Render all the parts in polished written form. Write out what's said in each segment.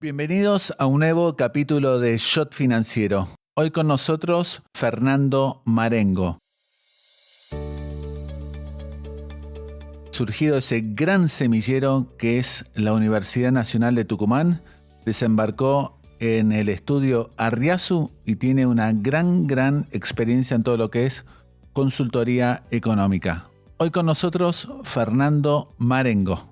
Bienvenidos a un nuevo capítulo de Shot Financiero. Hoy con nosotros Fernando Marengo. Surgido ese gran semillero que es la Universidad Nacional de Tucumán, desembarcó en el estudio Arriazu y tiene una gran experiencia en todo lo que es consultoría económica. Hoy con nosotros Fernando Marengo.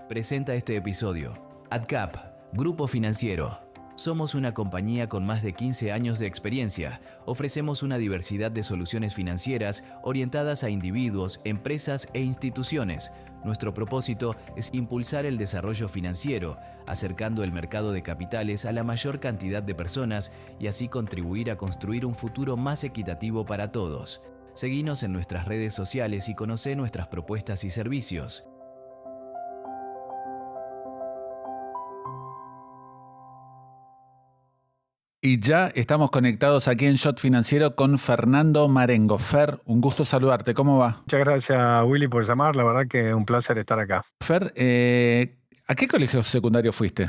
Presenta este episodio. AdCap, Grupo Financiero. Somos una compañía con más de 15 años de experiencia. Ofrecemos una diversidad de soluciones financieras orientadas a individuos, empresas e instituciones. Nuestro propósito es impulsar el desarrollo financiero, acercando el mercado de capitales a la mayor cantidad de personas y así contribuir a construir un futuro más equitativo para todos. Seguinos en nuestras redes sociales y conoce nuestras propuestas y servicios. Y ya estamos conectados aquí en Shot Financiero con Fernando Marengo. Fer, un gusto saludarte. ¿Cómo va? Muchas gracias, Willy, por llamar. La verdad que es un placer estar acá. Fer, ¿a qué colegio secundario fuiste?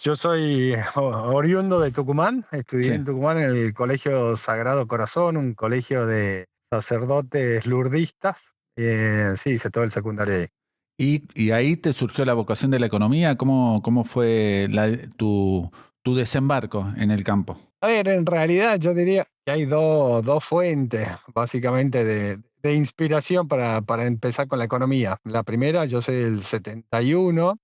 Yo soy oriundo de Tucumán. Estudié en Tucumán en el Colegio Sagrado Corazón, un colegio de sacerdotes lurdistas. Sí, hice todo el secundario ahí. ¿Y ahí te surgió la vocación de la economía? ¿Cómo fue tu desembarco en el campo? A ver, en realidad yo diría que hay dos fuentes, básicamente, de inspiración para empezar con la economía. La primera, yo soy del 71,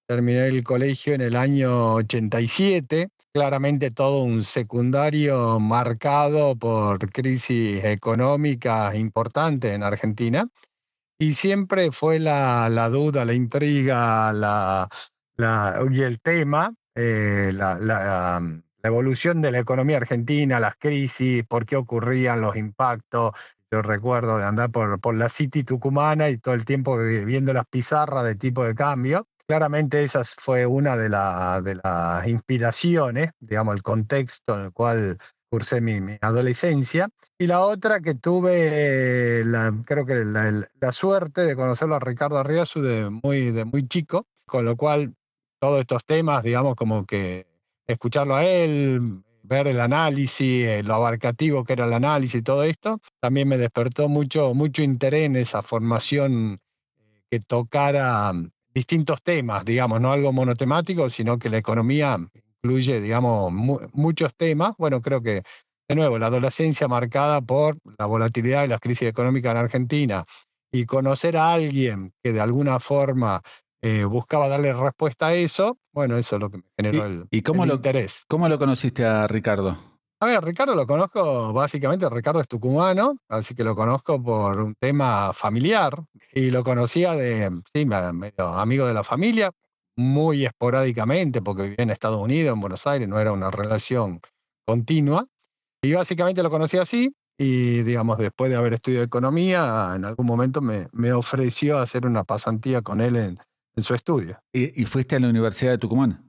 terminé el colegio en el año 87, claramente todo un secundario marcado por crisis económicas importantes en Argentina. Y siempre fue la duda, la intriga y el tema, la evolución de la economía argentina, las crisis, por qué ocurrían los impactos. Yo recuerdo de andar por la City tucumana y todo el tiempo viendo las pizarras de tipo de cambio. Claramente esa fue una de las inspiraciones, digamos, el contexto en el cual cursé mi adolescencia. Y la otra que tuve, creo que la suerte de conocerlo a Ricardo Arriazu de muy chico, con lo cual todos estos temas, digamos, como que escucharlo a él, ver el análisis, lo abarcativo que era el análisis y todo esto, también me despertó mucho interés en esa formación que tocara distintos temas, digamos, no algo monotemático, sino que la economía incluye, digamos, muchos temas. Bueno, creo que, de nuevo, la adolescencia marcada por la volatilidad y las crisis económicas en Argentina y conocer a alguien que de alguna forma buscaba darle respuesta a eso, bueno, eso es lo que me generó el interés. ¿Cómo lo conociste a Ricardo? A ver, Ricardo lo conozco, básicamente Ricardo es tucumano, así que lo conozco por un tema familiar y lo conocía medio amigo de la familia, muy esporádicamente porque vivía en Estados Unidos, en Buenos Aires, no era una relación continua. Y básicamente lo conocí así y, digamos, después de haber estudiado economía, en algún momento me ofreció hacer una pasantía con él en su estudio. ¿Y fuiste a la Universidad de Tucumán?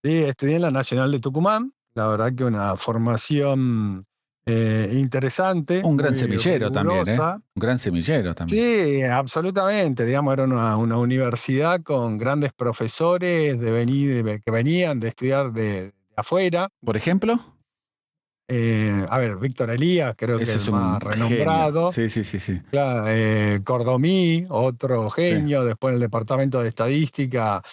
Sí, estudié en la Nacional de Tucumán. La verdad que una formación interesante. Un gran semillero también, ¿eh? Un gran semillero también. Sí, absolutamente. Digamos, era una universidad con grandes profesores que venían de estudiar de afuera. ¿Por ejemplo? A ver, Víctor Elías, creo que es el más renombrado. Genio. Sí. Claro, Cordomí, otro genio. Sí. Después en el Departamento de Estadística,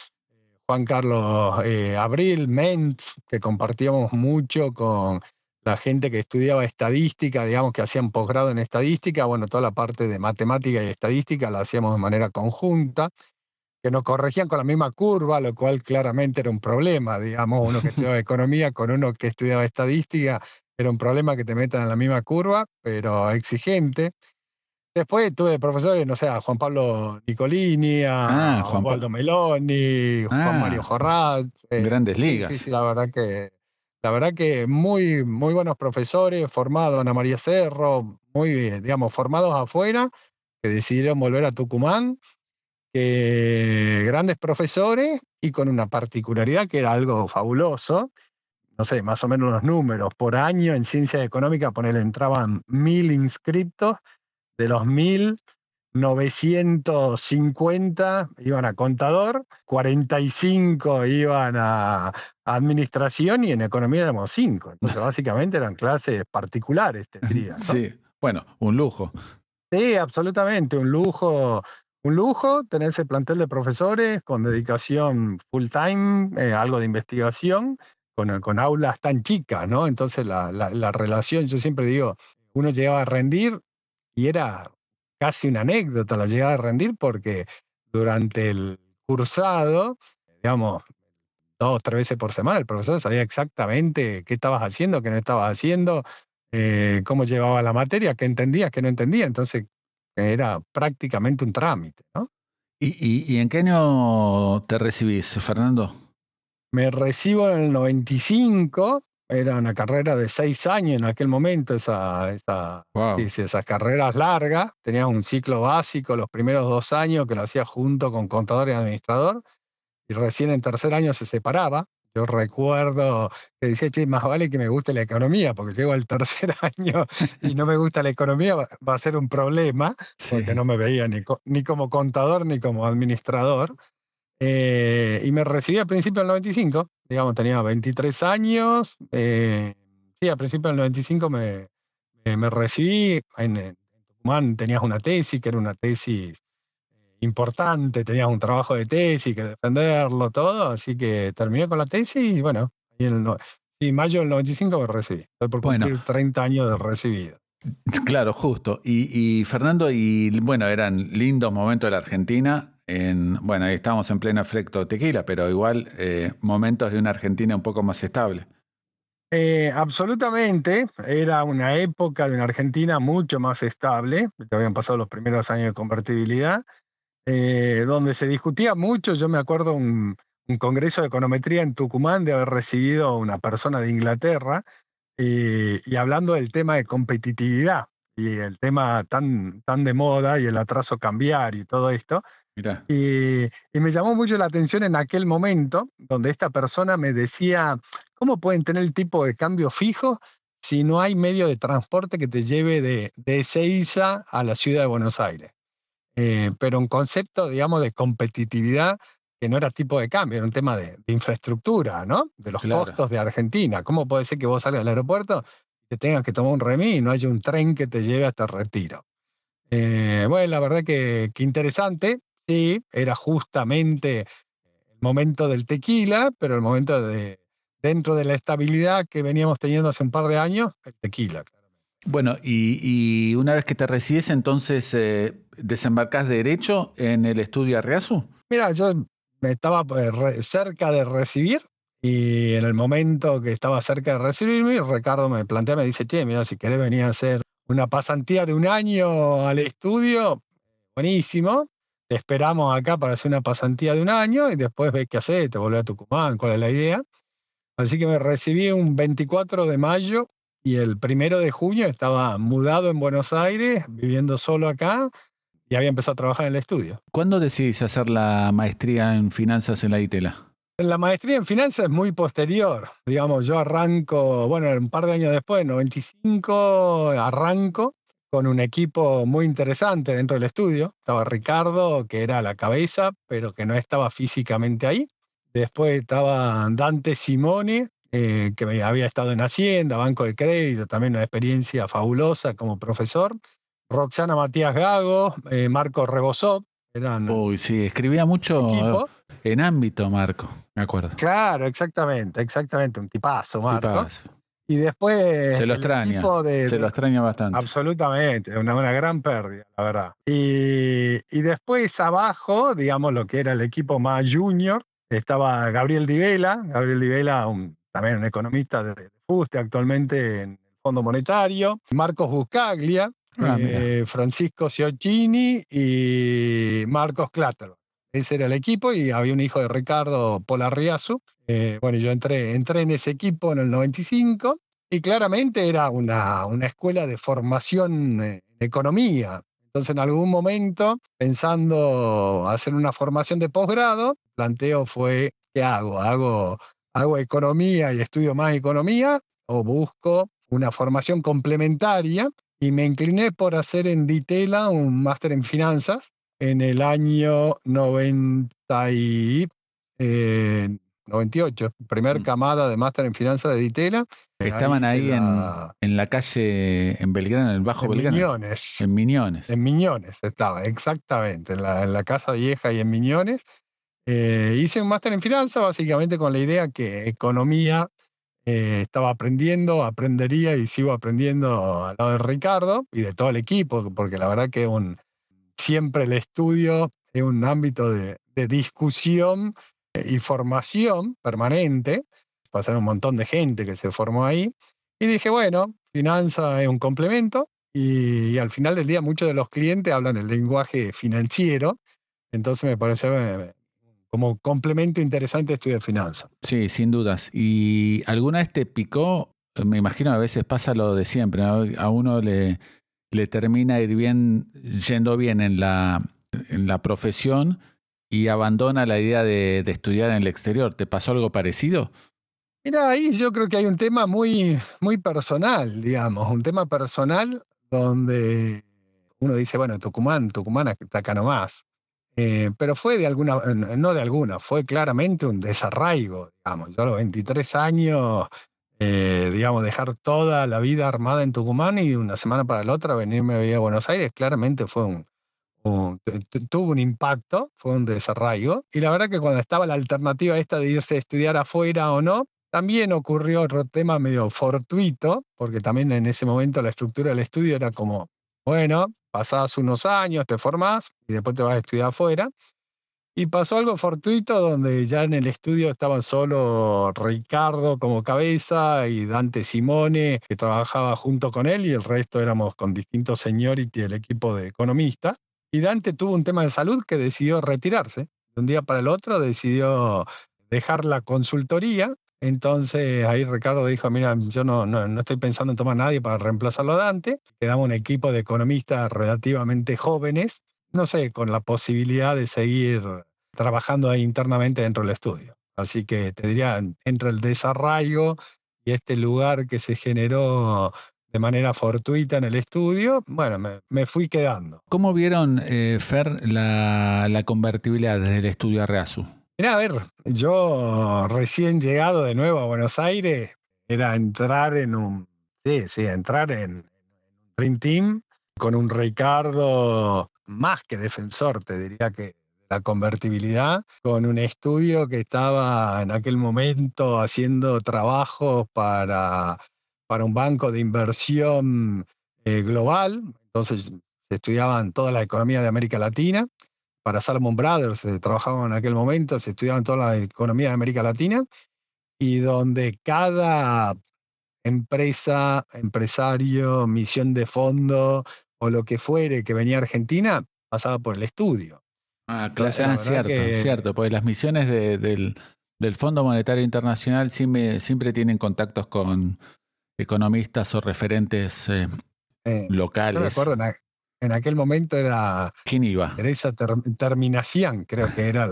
Juan Carlos Abril, Mentz, que compartíamos mucho con la gente que estudiaba estadística, digamos, que hacían posgrado en estadística. Bueno, toda la parte de matemática y estadística la hacíamos de manera conjunta, que nos corregían con la misma curva, lo cual claramente era un problema, digamos, uno que estudiaba economía con uno que estudiaba estadística, era un problema que te metan en la misma curva, pero exigente. Después tuve profesores, no sé, a Juan Pablo Nicolini, a Osvaldo Meloni, Juan Mario Jorrat. Grandes ligas. Sí, la verdad que muy buenos profesores, formados, Ana María Cerro, muy, digamos, formados afuera, que decidieron volver a Tucumán, grandes profesores y con una particularidad que era algo fabuloso. No sé, más o menos los números. Por año en ciencias económicas, entraban 1000 inscriptos De los 1.950 iban a contador, 45 iban a administración y en economía éramos 5. Entonces, básicamente eran clases particulares, te diría, ¿no? Sí, bueno, un lujo. Sí, absolutamente, un lujo tener ese plantel de profesores con dedicación full time, algo de investigación, con aulas tan chicas, ¿no? Entonces la relación, yo siempre digo, uno llegaba a rendir y era casi una anécdota la llegada a rendir porque durante el cursado, digamos, 2 o 3 veces por semana, el profesor sabía exactamente qué estabas haciendo, qué no estabas haciendo, cómo llevaba la materia, qué entendías, qué no entendía. Entonces era prácticamente un trámite, ¿no? ¿Y en qué año te recibís, Fernando? Me recibo en el 95, era una carrera de 6 años en aquel momento, Wow. esas carreras largas. Tenías un ciclo básico los primeros 2 años que lo hacía junto con contador y administrador, y recién en tercer año se separaba. Yo recuerdo que decía, che, más vale que me guste la economía, porque llego al tercer año y no me gusta la economía, va a ser un problema, Sí. porque no me veía ni como contador ni como administrador. Y me recibí al principio del 95, digamos, tenía 23 años. Sí, al principio del 95 me recibí. En Tucumán tenías una tesis, que era una tesis importante, tenías un trabajo de tesis, que defenderlo, todo, así que terminé con la tesis y bueno, y sí, mayo del 95 me recibí. Estoy por Bueno, cumplir 30 años de recibido. claro, justo. Y Fernando, y bueno, eran lindos momentos de la Argentina. Bueno, ahí estábamos en pleno efecto tequila, pero igual momentos de una Argentina un poco más estable. Absolutamente, era una época de una Argentina mucho más estable, que habían pasado los primeros años de convertibilidad, donde se discutía mucho. Yo me acuerdo un congreso de econometría en Tucumán de haber recibido una persona de Inglaterra, y hablando del tema de competitividad y el tema tan de moda y el atraso cambiario y todo esto. Mirá, Y me llamó mucho la atención en aquel momento, donde esta persona me decía, ¿cómo pueden tener el tipo de cambio fijo si no hay medio de transporte que te lleve de Ezeiza a la ciudad de Buenos Aires? Pero un concepto, digamos, de competitividad que no era tipo de cambio, era un tema de infraestructura, ¿no? De los claro. costos de Argentina. ¿Cómo puede ser que vos salgas del aeropuerto y te tengas que tomar un remis y no haya un tren que te lleve hasta el Retiro? Bueno, la verdad que interesante. Sí, era justamente el momento del tequila, pero el momento dentro de la estabilidad que veníamos teniendo hace un par de años, el tequila. Bueno, y una vez que te recibes, entonces desembarcás derecho en el estudio Arriazu. Mira, yo me estaba cerca de recibir, y en el momento que estaba cerca de recibirme, Ricardo me plantea, me dice, che, mira, si querés venir a hacer una pasantía de 1 año al estudio, buenísimo. Te esperamos acá para hacer una pasantía de 1 año y después ves qué haces, te volvés a Tucumán, cuál es la idea. Así que me recibí un 24 de mayo y el 1 de junio estaba mudado en Buenos Aires, viviendo solo acá, y había empezado a trabajar en el estudio. ¿Cuándo decidís hacer la maestría en finanzas en la ITELA? La maestría en finanzas es muy posterior. Digamos, yo arranco, bueno, un par de años después, en 95, arranco con un equipo muy interesante dentro del estudio. Estaba Ricardo, que era la cabeza, pero que no estaba físicamente ahí. Después estaba Dante Simone, que había estado en Hacienda, Banco de Crédito, también una experiencia fabulosa como profesor. Roxana Matías Gago, Marco Rebosov, eran Uy, sí, escribía mucho equipo. en ámbito, Marco, me acuerdo. Claro, exactamente, un tipazo, Marco. Tipas. Y después Se lo el extraña, equipo se lo extraña bastante. absolutamente, una gran pérdida, la verdad. Y después abajo, digamos, lo que era el equipo más junior, estaba Gabriel Di Vela, también un economista de Fuste, actualmente en el Fondo Monetario, Marcos Buscaglia, Ah, mira. Francisco Ciocchini y Marcos Clatterman. Ese era el equipo, y había un hijo de Ricardo, Polarriazu. Bueno, yo entré en ese equipo en el 95, y claramente era una escuela de formación en economía. Entonces, en algún momento, pensando hacer una formación de posgrado, el planteo fue, ¿qué hago? ¿Hago economía y estudio más economía, o busco una formación complementaria? y me incliné por hacer en Ditela un máster en finanzas en el año 98, primer Mm. camada de máster en finanzas de Ditela. Ahí Estaban hice ahí en la calle, en Belgrano, en el Bajo en Belgrano, Miñones. en Miñones. En Miñones estaba, exactamente, en la Casa Vieja y en Miñones. Hice un máster en finanzas básicamente con la idea que economía estaba aprendiendo, aprendería y sigo aprendiendo al lado de Ricardo y de todo el equipo, porque la verdad que siempre el estudio es un ámbito de discusión y formación permanente. Pasaron un montón de gente que se formó ahí. Y dije, bueno, finanza es un complemento y al final del día muchos de los clientes hablan el lenguaje financiero. Entonces me parece como complemento interesante estudiar finanzas. Sí, sin dudas. ¿Y alguna vez te picó? Me imagino a veces pasa lo de siempre, ¿no? A uno le termina yendo bien en la profesión y abandona la idea de estudiar en el exterior. ¿Te pasó algo parecido? Mira, ahí yo creo que hay un tema muy, muy personal, digamos, un tema personal donde uno dice, bueno, Tucumán está acá nomás. Pero fue no de alguna, fue claramente un desarraigo, digamos. Yo a los 23 años, digamos, dejar toda la vida armada en Tucumán y de una semana para la otra venirme a vivir a Buenos Aires, claramente tuvo un impacto, fue un desarraigo. Y la verdad que cuando estaba la alternativa esta de irse a estudiar afuera o no, también ocurrió otro tema medio fortuito, porque también en ese momento la estructura del estudio era como, bueno, pasás unos años, te formás y después te vas a estudiar afuera. Y pasó algo fortuito donde ya en el estudio estaban solo Ricardo como cabeza y Dante Simone, que trabajaba junto con él, y el resto éramos con distintos seniority del equipo de economistas. Y Dante tuvo un tema de salud que decidió retirarse. De un día para el otro decidió dejar la consultoría. Entonces ahí Ricardo dijo, mira, yo no estoy pensando en tomar a nadie para reemplazarlo a Dante. Quedamos un equipo de economistas relativamente jóvenes, no sé, con la posibilidad de seguir trabajando ahí internamente dentro del estudio. Así que te diría, entre el desarraigo y este lugar que se generó de manera fortuita en el estudio, bueno, me fui quedando. ¿Cómo vieron, Fer, la convertibilidad desde el estudio Arreazu? Mirá, a ver, yo recién llegado de nuevo a Buenos Aires, era entrar entrar en un Dream Team con un Ricardo más que defensor, te diría que la convertibilidad, con un estudio que estaba en aquel momento haciendo trabajos para un banco de inversión global. Entonces se estudiaban toda la economía de América Latina. Para Salomon Brothers trabajaban en aquel momento, se estudiaban toda la economía de América Latina, y donde cada empresa, empresario, misión de fondo o lo que fuere que venía a Argentina, pasaba por el estudio. Entonces, la verdad Cierto, pues las misiones del Fondo Monetario Internacional siempre tienen contactos con economistas o referentes yo me locales. acuerdo en aquel momento era ¿Quién iba? Teresa Terminación, creo que era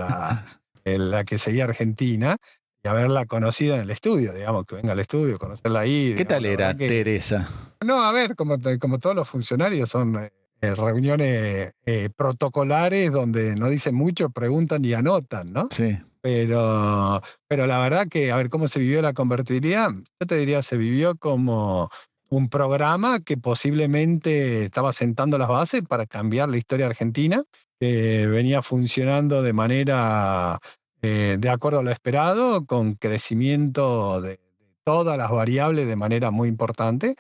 la que seguía Argentina, y haberla conocido en el estudio, digamos, que venga al estudio, conocerla ahí. ¿Qué Digamos, tal la era verdad que, Teresa? no, a ver, como todos los funcionarios, son reuniones protocolares donde no dicen mucho, preguntan y anotan, ¿no? Sí. Pero la verdad que, a ver, ¿cómo se vivió la convertibilidad? Yo te diría, se vivió como un programa que posiblemente estaba sentando las bases para cambiar la historia argentina, que venía funcionando de manera de acuerdo a lo esperado, con crecimiento de todas las variables de manera muy importante,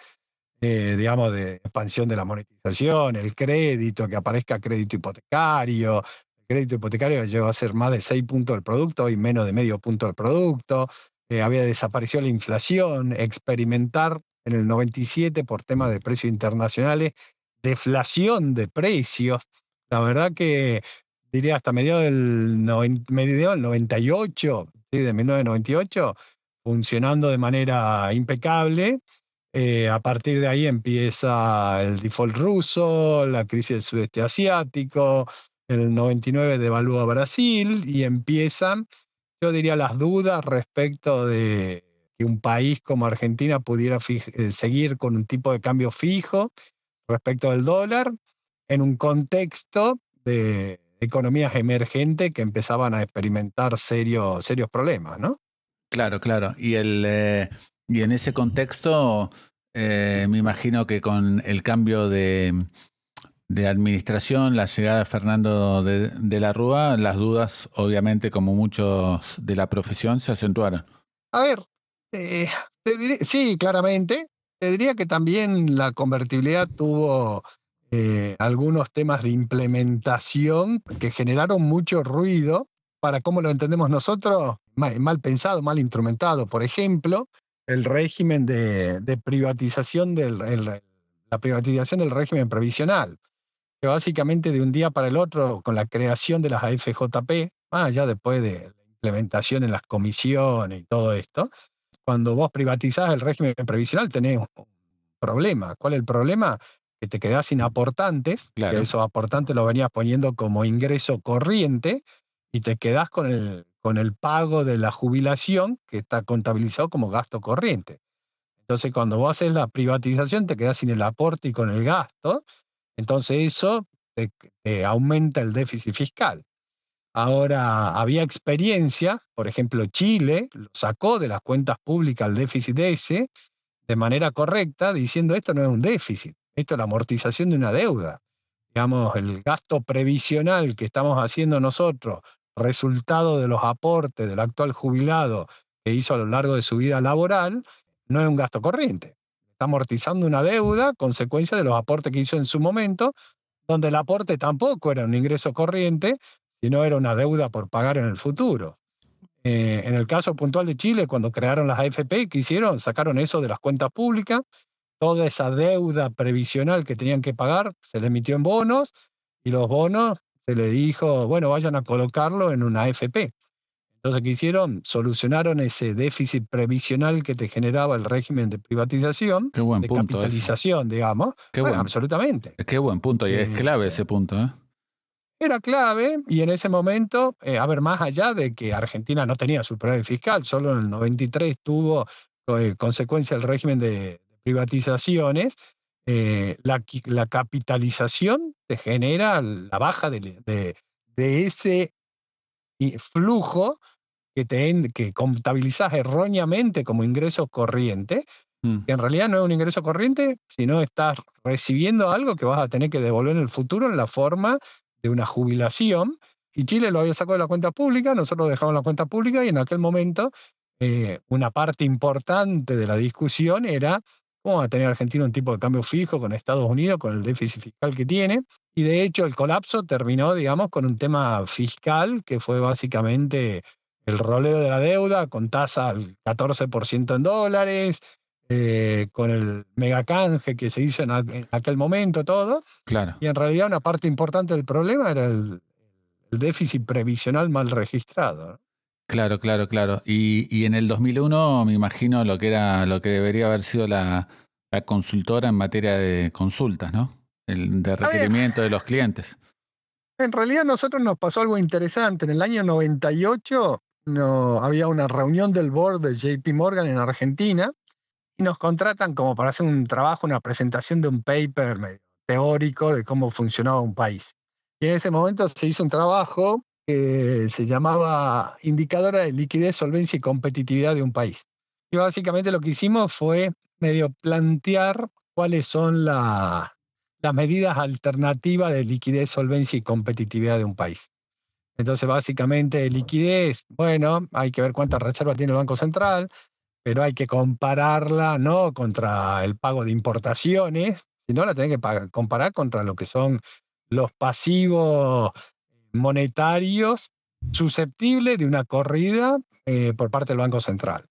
digamos, de expansión de la monetización, el crédito, que aparezca crédito hipotecario. El crédito hipotecario llegó a ser más de 6 puntos del producto, hoy menos de medio punto del producto. Había desaparecido la inflación, experimentar en el 97 por temas de precios internacionales, deflación de precios. La verdad que diría hasta mediados medio del 98, ¿sí? De 1998, funcionando de manera impecable. A partir de ahí empieza el default ruso, la crisis del sudeste asiático, en el 99 devalúa Brasil y empiezan, yo diría, las dudas respecto de que un país como Argentina pudiera seguir con un tipo de cambio fijo, respecto del dólar en un contexto de economías emergentes que empezaban a experimentar serios problemas, ¿no? Claro, claro. Y en ese contexto, me imagino que con el cambio de administración, la llegada de Fernando de la Rúa, las dudas, obviamente, como muchos de la profesión, se acentuaron. A ver, sí, claramente. Te diría que también la convertibilidad tuvo algunos temas de implementación que generaron mucho ruido para cómo lo entendemos nosotros, mal pensado, mal instrumentado. Por ejemplo, el régimen de privatización la privatización del régimen previsional, que básicamente de un día para el otro, con la creación de las AFJP, ya después de la implementación en las comisiones y todo esto, cuando vos privatizás el régimen previsional tenés un problema. ¿Cuál es el problema? Que te quedás sin aportantes, que Claro, esos aportantes los venías poniendo como ingreso corriente y te quedás con el pago de la jubilación que está contabilizado como gasto corriente. Entonces, cuando vos haces la privatización, te quedás sin el aporte y con el gasto. Entonces, eso te aumenta el déficit fiscal. Ahora, había experiencia, por ejemplo, Chile lo sacó de las cuentas públicas el déficit ese de manera correcta, diciendo esto no es un déficit, esto es la amortización de una deuda. Digamos, el gasto previsional que estamos haciendo nosotros, resultado de los aportes del actual jubilado que hizo a lo largo de su vida laboral, no es un gasto corriente. Está amortizando una deuda, consecuencia de los aportes que hizo en su momento, donde el aporte tampoco era un ingreso corriente, sino era una deuda por pagar en el futuro. En el caso puntual de Chile, cuando crearon las AFP, ¿qué hicieron? Sacaron eso de las cuentas públicas, toda esa deuda previsional que tenían que pagar se le emitió en bonos y los bonos se le dijo, bueno, vayan a colocarlo en una AFP. Entonces, ¿qué hicieron? Solucionaron ese déficit previsional que te generaba el régimen de privatización, qué buen de punto eso. capitalización, digamos. Qué Bueno, buen, absolutamente. qué buen punto, y es Eh, clave ese punto, ¿eh? Era clave y en ese momento, a ver, más allá de que Argentina no tenía superávit fiscal, solo en el 93 tuvo consecuencia el régimen de privatizaciones, la capitalización te genera la baja de ese flujo que contabilizás erróneamente como ingreso corriente, Mm. que en realidad no es un ingreso corriente, sino estás recibiendo algo que vas a tener que devolver en el futuro en la forma de una jubilación. Y Chile lo había sacado de la cuenta pública, nosotros dejamos la cuenta pública y en aquel momento una parte importante de la discusión era cómo va a tener Argentina un tipo de cambio fijo con Estados Unidos, con el déficit fiscal que tiene. Y de hecho el colapso terminó, digamos, con un tema fiscal que fue básicamente el roleo de la deuda con tasa al 14% en dólares, con el megacanje que se hizo en aquel momento, todo. Claro, Y en realidad una parte importante del problema era el déficit previsional mal registrado, ¿no? claro, claro, claro. Y en el 2001 me imagino lo que era, lo que debería haber sido la consultora en materia de consultas, ¿no? El de A ver, requerimiento de los clientes. en realidad a nosotros nos pasó algo interesante. En el año 98 había una reunión del board de JP Morgan en Argentina y nos contratan como para hacer un trabajo, una presentación de un paper medio teórico de cómo funcionaba un país. Y en ese momento se hizo un trabajo que se llamaba Indicadora de Liquidez, Solvencia y Competitividad de un país. Y básicamente lo que hicimos fue medio plantear cuáles son las medidas alternativas de liquidez, solvencia y competitividad de un país. Entonces, básicamente, liquidez, bueno, hay que ver cuántas reservas tiene el Banco Central, pero hay que compararla no contra el pago de importaciones, sino la tenés que comparar contra lo que son los pasivos monetarios susceptibles de una corrida por parte del Banco Central.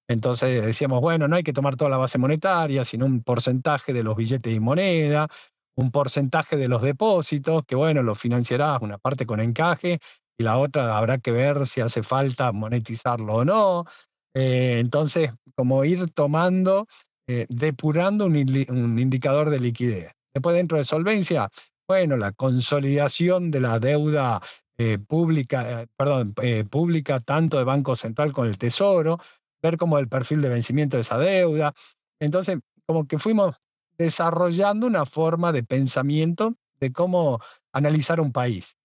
Entonces decíamos, bueno, no hay que tomar toda la base monetaria, sino un porcentaje de los billetes y moneda, un porcentaje de los depósitos, que bueno, lo financiarás una parte con encaje y la otra habrá que ver si hace falta monetizarlo o no. Entonces, como ir tomando, depurando un indicador de liquidez. Después, dentro de solvencia, bueno, la consolidación de la deuda pública, tanto de Banco Central con el Tesoro, ver cómo el perfil de vencimiento de esa deuda. Entonces, como que fuimos desarrollando una forma de pensamiento de cómo analizar un país.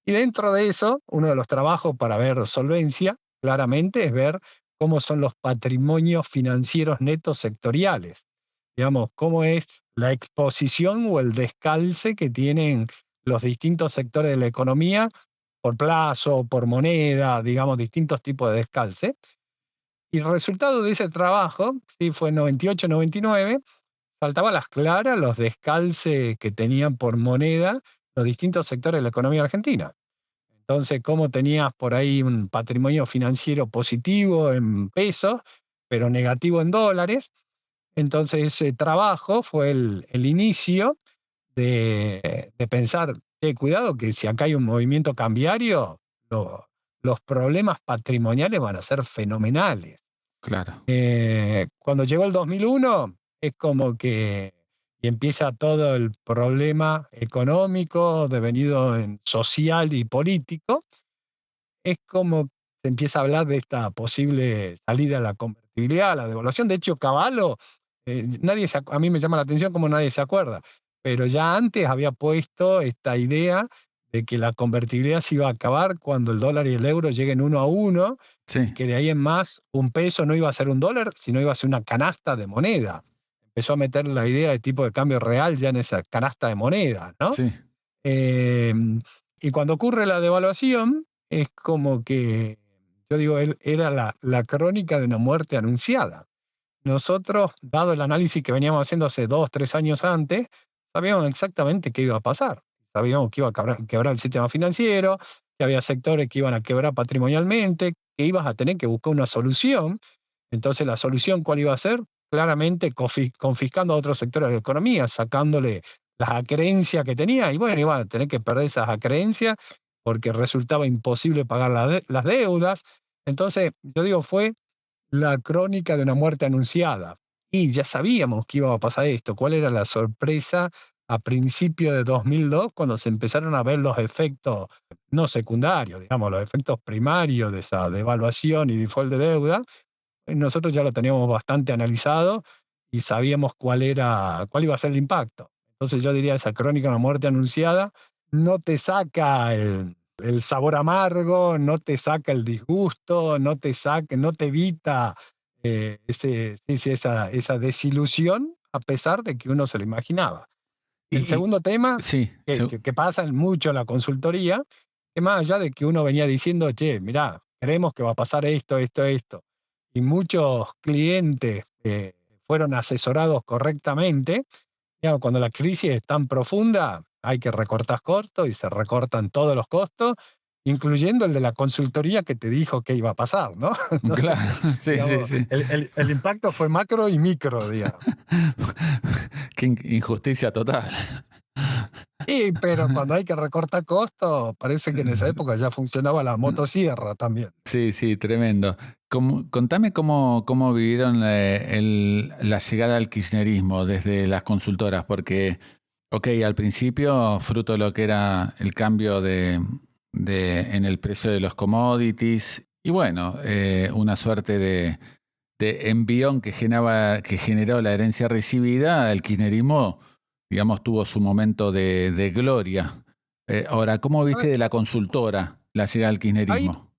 Y dentro de eso, uno de los trabajos para ver solvencia, claramente, es ver cómo son los patrimonios financieros netos sectoriales. Digamos, cómo es la exposición o el descalce que tienen los distintos sectores de la economía por plazo, por moneda, digamos, distintos tipos de descalce. Y el resultado de ese trabajo, sí, fue en 98, 99, saltaba a las claras los descalces que tenían por moneda los distintos sectores de la economía argentina. Entonces, cómo tenías por ahí un patrimonio financiero positivo en pesos, pero negativo en dólares. Entonces, ese trabajo fue el inicio de pensar, cuidado que si acá hay un movimiento cambiario, los problemas patrimoniales van a ser fenomenales. Claro. Cuando llegó el 2001, es como que y empieza todo el problema económico devenido en social y político, es como se empieza a hablar de esta posible salida a la convertibilidad, a la devaluación. De hecho, Cavallo, a mí me llama la atención cómo nadie se acuerda, pero ya antes había puesto esta idea de que la convertibilidad se iba a acabar cuando el dólar y el euro lleguen 1 a 1, Sí, y que de ahí en más un peso no iba a ser un dólar, sino iba a ser una canasta de moneda. Empezó a meter la idea de tipo de cambio real ya en esa canasta de moneda, ¿no? sí. Eh, y cuando ocurre la devaluación, es como que, yo digo, era la crónica de una muerte anunciada. Nosotros, dado el análisis que veníamos haciendo hace 2, 3 años antes, sabíamos exactamente qué iba a pasar. Sabíamos que iba a quebrar el sistema financiero, que había sectores que iban a quebrar patrimonialmente, que ibas a tener que buscar una solución. Entonces, ¿la solución cuál iba a ser? Claramente confiscando a otros sectores de la economía, sacándole las acreencias que tenía, y bueno, iban a tener que perder esas acreencias porque resultaba imposible pagar las deudas. Entonces, yo digo, fue la crónica de una muerte anunciada. Y ya sabíamos que iba a pasar esto. ¿Cuál era la sorpresa a principios de 2002 cuando se empezaron a ver los efectos no secundarios, digamos, los efectos primarios de esa devaluación y default de deuda? Nosotros ya lo teníamos bastante analizado y sabíamos cuál iba a ser el impacto. Entonces yo diría, esa crónica de una muerte anunciada no te saca el sabor amargo, no te saca el disgusto, no te evita esa desilusión, a pesar de que uno se lo imaginaba. El Y, segundo tema, sí, que pasa mucho en la consultoría, es más allá de que uno venía diciendo, che, mirá, creemos que va a pasar esto, esto, esto, y muchos clientes fueron asesorados correctamente. Digamos, cuando la crisis es tan profunda, hay que recortar costos y se recortan todos los costos, incluyendo el de la consultoría que te dijo qué iba a pasar, ¿no? Entonces, claro, sí, sí, digamos, sí. el impacto fue macro y micro, digamos. Qué injusticia total. Pero cuando hay que recortar costos, parece que en esa época ya funcionaba la motosierra también. Sí, sí, tremendo. Contame cómo vivieron la llegada al kirchnerismo desde las consultoras, porque, ok, al principio, fruto de lo que era el cambio en el precio de los commodities, y bueno, una suerte de envión que generó la herencia recibida, el kirchnerismo, digamos, tuvo su momento de gloria. Ahora, ¿cómo A viste ver, de la consultora la llegada al ahí, kirchnerismo?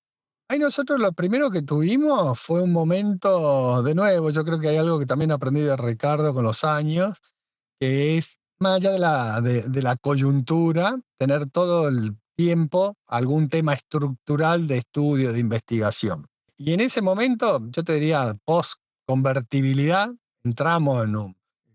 ahí nosotros lo primero que tuvimos fue un momento, de nuevo, yo creo que hay algo que también aprendí de Ricardo con los años, que es, más allá de la coyuntura, tener todo el tiempo algún tema estructural de estudio, de investigación. Y en ese momento, yo te diría, post-convertibilidad, entramos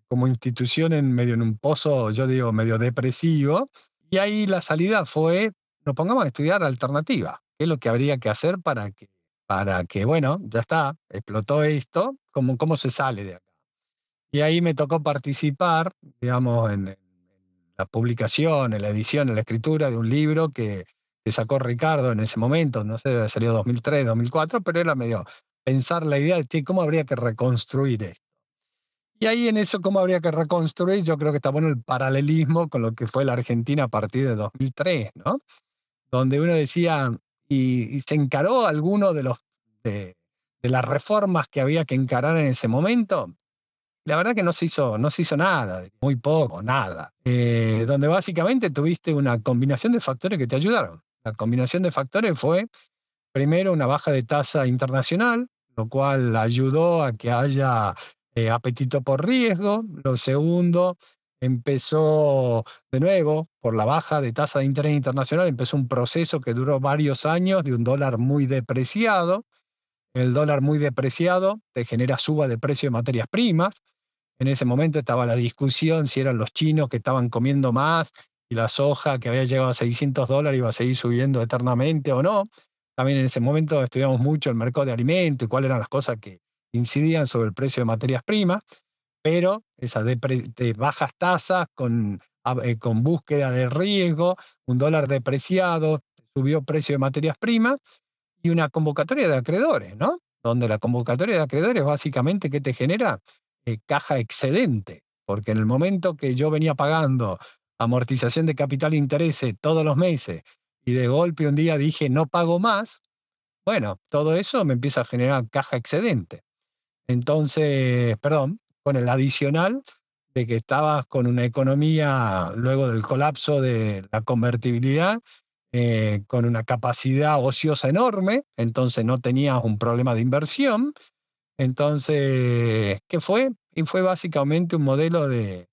como institución en un pozo, yo digo, medio depresivo, y ahí la salida fue, nos pongamos a estudiar alternativas, qué es lo que habría que hacer para que bueno, ya está, explotó esto, ¿cómo se sale de acá? Y ahí me tocó participar, digamos, en la publicación, en la edición, en la escritura de un libro que sacó Ricardo en ese momento, no sé, salió 2003, 2004, pero era medio pensar la idea de, che, ¿cómo habría que reconstruir esto? Y ahí en eso, ¿cómo habría que reconstruir? Yo creo que está bueno el paralelismo con lo que fue la Argentina a partir de 2003, ¿no? Donde uno decía, y se encaró alguno de las reformas que había que encarar en ese momento, la verdad que no se hizo nada, muy poco, nada. Donde básicamente tuviste una combinación de factores que te ayudaron. La combinación de factores fue, primero, una baja de tasa internacional, lo cual ayudó a que haya apetito por riesgo. Lo segundo, empezó de nuevo, por la baja de tasa de interés internacional, empezó un proceso que duró varios años de un dólar muy depreciado. El dólar muy depreciado te genera suba de precio de materias primas. En ese momento estaba la discusión si eran los chinos que estaban comiendo más y la soja que había llegado a $600 iba a seguir subiendo eternamente o no. También en ese momento estudiamos mucho el mercado de alimentos y cuáles eran las cosas que incidían sobre el precio de materias primas, pero esas de bajas tasas con búsqueda de riesgo, un dólar depreciado, subió precio de materias primas y una convocatoria de acreedores, ¿no? Donde la convocatoria de acreedores básicamente, ¿qué te genera? Caja excedente, porque en el momento que yo venía pagando amortización de capital e intereses todos los meses y de golpe un día dije no pago más, bueno, todo eso me empieza a generar caja excedente. Entonces, perdón, con el adicional de que estabas con una economía luego del colapso de la convertibilidad, con una capacidad ociosa enorme, entonces no tenías un problema de inversión. Entonces, ¿qué fue? Y fue básicamente un modelo de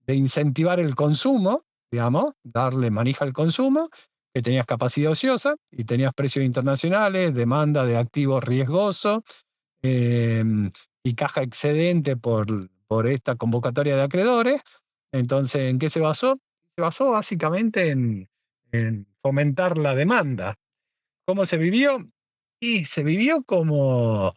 incentivar el consumo, digamos, darle manija al consumo, que tenías capacidad ociosa y tenías precios internacionales, demanda de activos riesgosos, eh, y caja excedente por esta convocatoria de acreedores. Entonces, ¿en qué se basó? Se basó básicamente en fomentar la demanda. ¿Cómo se vivió? Y se vivió como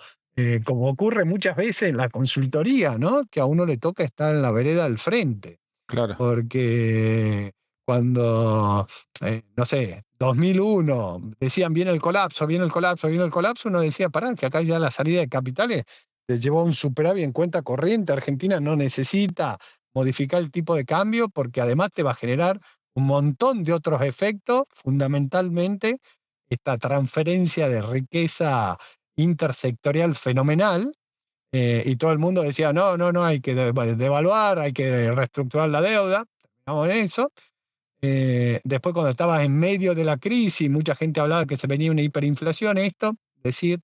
ocurre muchas veces en la consultoría, ¿no? Que a uno le toca estar en la vereda del frente, Claro. porque cuando, no sé, 2001, decían viene el colapso, viene el colapso, viene el colapso, uno decía, pará, que acá ya la salida de capitales te llevó a un superávit en cuenta corriente, Argentina no necesita modificar el tipo de cambio porque además te va a generar un montón de otros efectos, fundamentalmente esta transferencia de riqueza intersectorial fenomenal, y todo el mundo decía, no, no, no, hay que devaluar, hay que reestructurar la deuda, terminamos en eso. Después cuando estabas en medio de la crisis, mucha gente hablaba que se venía una hiperinflación, decir,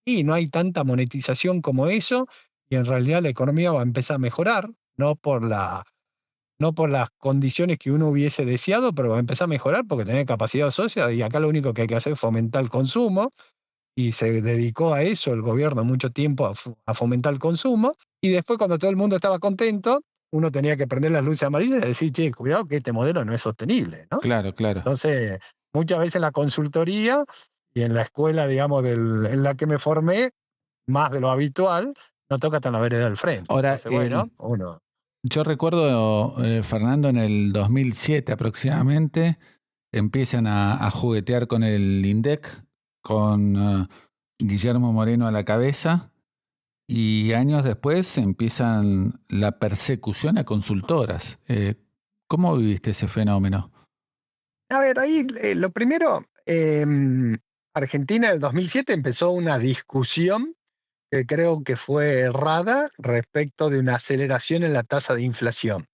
y no hay tanta monetización como eso, y en realidad la economía va a empezar a mejorar, no por las condiciones que uno hubiese deseado, pero va a empezar a mejorar porque tiene capacidad social y acá lo único que hay que hacer es fomentar el consumo y se dedicó a eso el gobierno mucho tiempo a fomentar el consumo y después cuando todo el mundo estaba contento, uno tenía que prender las luces amarillas y decir, che, cuidado que este modelo no es sostenible, ¿no? Claro, claro. Entonces, muchas veces en la consultoría y en la escuela, digamos, en la que me formé, más de lo habitual, no toca tan la vereda del frente. Ahora, Entonces, bueno, uno... yo recuerdo, Fernando, en el 2007 aproximadamente, empiezan a juguetear con el INDEC, con Guillermo Moreno a la cabeza, y años después empiezan la persecución a consultoras. ¿Cómo viviste ese fenómeno? A ver, ahí lo primero, Argentina en el 2007 empezó una discusión que creo que fue errada respecto de una aceleración en la tasa de inflación.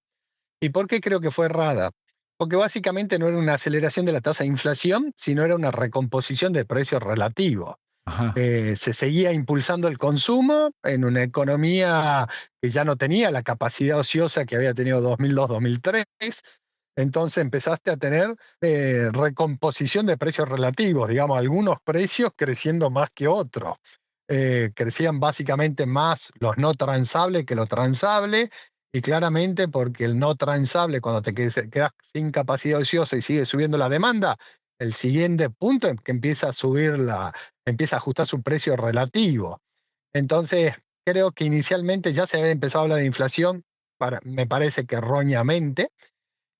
¿Y por qué creo que fue errada? Porque básicamente no era una aceleración de la tasa de inflación, sino era una recomposición de precios relativos. Ajá. Se seguía impulsando el consumo en una economía que ya no tenía la capacidad ociosa que había tenido 2002-2003. Entonces empezaste a tener recomposición de precios relativos, digamos, algunos precios creciendo más que otros. Crecían básicamente más los no transables que los transables, y claramente porque el no transable, cuando te quedas sin capacidad ociosa y sigue subiendo la demanda, el siguiente punto es que empieza a ajustar su precio relativo. Entonces, creo que inicialmente ya se había empezado a hablar de inflación, me parece que erróneamente,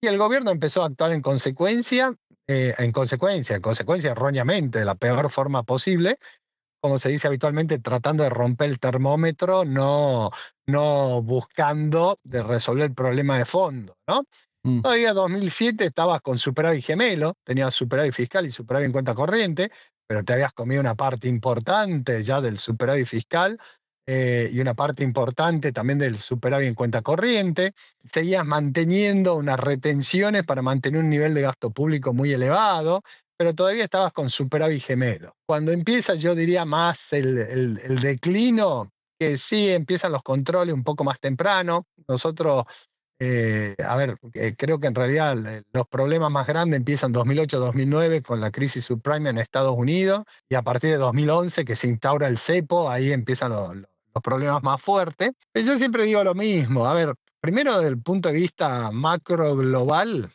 y el gobierno empezó a actuar en consecuencia erróneamente, de la peor forma posible, como se dice habitualmente, tratando de romper el termómetro, no buscando de resolver el problema de fondo, ¿no? Mm. Todavía 2007 estabas con superávit gemelo, tenías superávit fiscal y superávit en cuenta corriente, pero te habías comido una parte importante ya del superávit fiscal y una parte importante también del superávit en cuenta corriente. Seguías manteniendo unas retenciones para mantener un nivel de gasto público muy elevado, pero todavía estabas con superávit gemelo. Cuando empieza, yo diría, más el declino, que sí empiezan los controles un poco más temprano. Nosotros, creo que en realidad los problemas más grandes empiezan en 2008-2009 con la crisis subprime en Estados Unidos, y a partir de 2011 que se instaura el cepo, ahí empiezan los problemas más fuertes. Pero yo siempre digo lo mismo. A ver, primero desde el punto de vista macro global,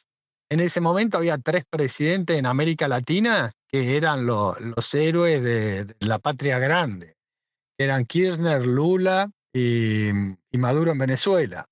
en ese momento había 3 presidentes en América Latina que eran los héroes de la patria grande, que eran Kirchner, Lula y Maduro en Venezuela.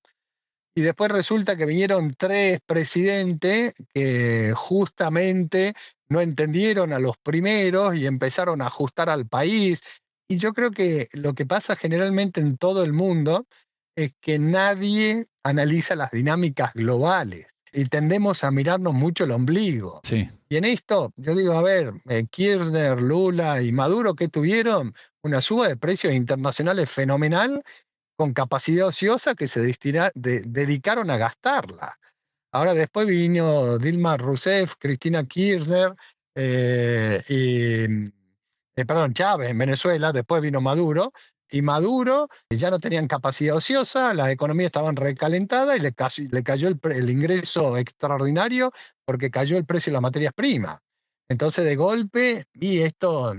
Y después resulta que vinieron 3 presidentes que justamente no entendieron a los primeros y empezaron a ajustar al país. Y yo creo que lo que pasa generalmente en todo el mundo es que nadie analiza las dinámicas globales y tendemos a mirarnos mucho el ombligo. Sí, Y en esto, yo digo, a ver, Kirchner, Lula y Maduro, ¿qué tuvieron? Una suba de precios internacionales fenomenal, con capacidad ociosa que se dedicaron a gastarla. Ahora después vino Dilma Rousseff, Cristina Kirchner perdón, Chávez en Venezuela, después vino Maduro, y Maduro ya no tenían capacidad ociosa, las economías estaban recalentadas y le cayó el ingreso extraordinario porque cayó el precio de las materias primas. Entonces, de golpe, y esto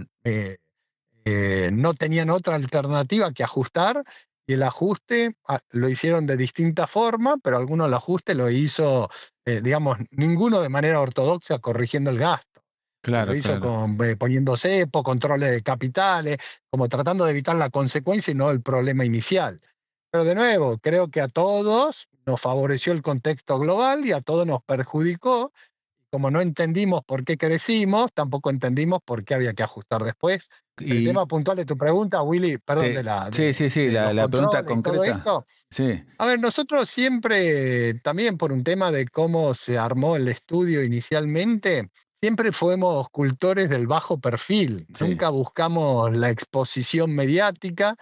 no tenían otra alternativa que ajustar, y el ajuste lo hicieron de distinta forma, pero algunos el ajuste lo hizo, digamos, ninguno de manera ortodoxa corrigiendo el gasto. Se lo claro, hizo claro. poniendo cepo, controles de capitales, como tratando de evitar la consecuencia y no el problema inicial. Pero de nuevo, creo que a todos nos favoreció el contexto global y a todos nos perjudicó. Como no entendimos por qué crecimos, tampoco entendimos por qué había que ajustar después. El Y tema puntual de tu pregunta, Willy, perdón, sí, sí, sí, de los la pregunta controles y todo concreta. esto. Sí, A ver, nosotros siempre, también por un tema de cómo se armó el estudio inicialmente, siempre fuimos cultores del bajo perfil. sí, Nunca buscamos la exposición mediática.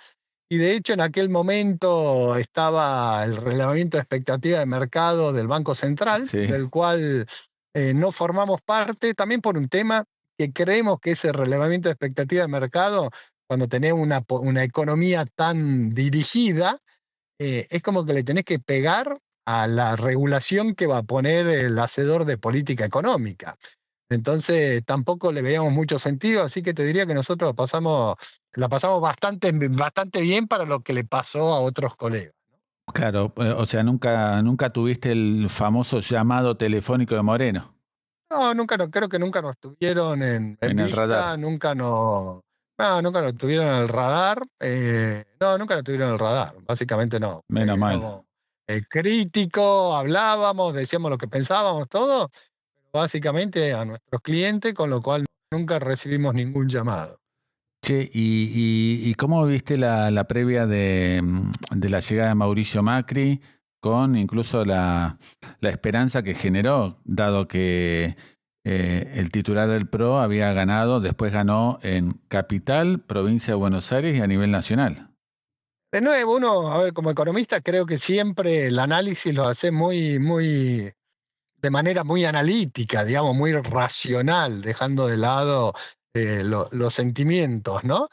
Y de hecho, en aquel momento estaba el relevamiento de expectativa de mercado del Banco Central, sí, del cual no formamos parte, también por un tema que creemos que ese relevamiento de expectativa de mercado, cuando tenés una economía tan dirigida, es como que le tenés que pegar a la regulación que va a poner el hacedor de política económica. Entonces tampoco le veíamos mucho sentido, así que te diría que nosotros la pasamos bastante bien para lo que le pasó a otros colegas. claro. O sea, nunca tuviste el famoso llamado telefónico de Moreno No, creo que nunca nos tuvieron en en el vista, radar. nunca nos tuvieron en el radar, no, nunca nos tuvieron en el radar, básicamente no. Menos mal. Éramos críticos, hablábamos, decíamos lo que pensábamos, todo, básicamente a nuestros clientes, con lo cual nunca recibimos ningún llamado. Che, ¿y cómo viste la previa de la llegada de Mauricio Macri con incluso la esperanza que generó, dado que el titular del PRO había ganado, después ganó en Capital, provincia de Buenos Aires y a nivel nacional? De nuevo, uno, a ver, como economista, creo que siempre el análisis lo hace de manera muy analítica, digamos, muy racional, dejando de lado los sentimientos, ¿no?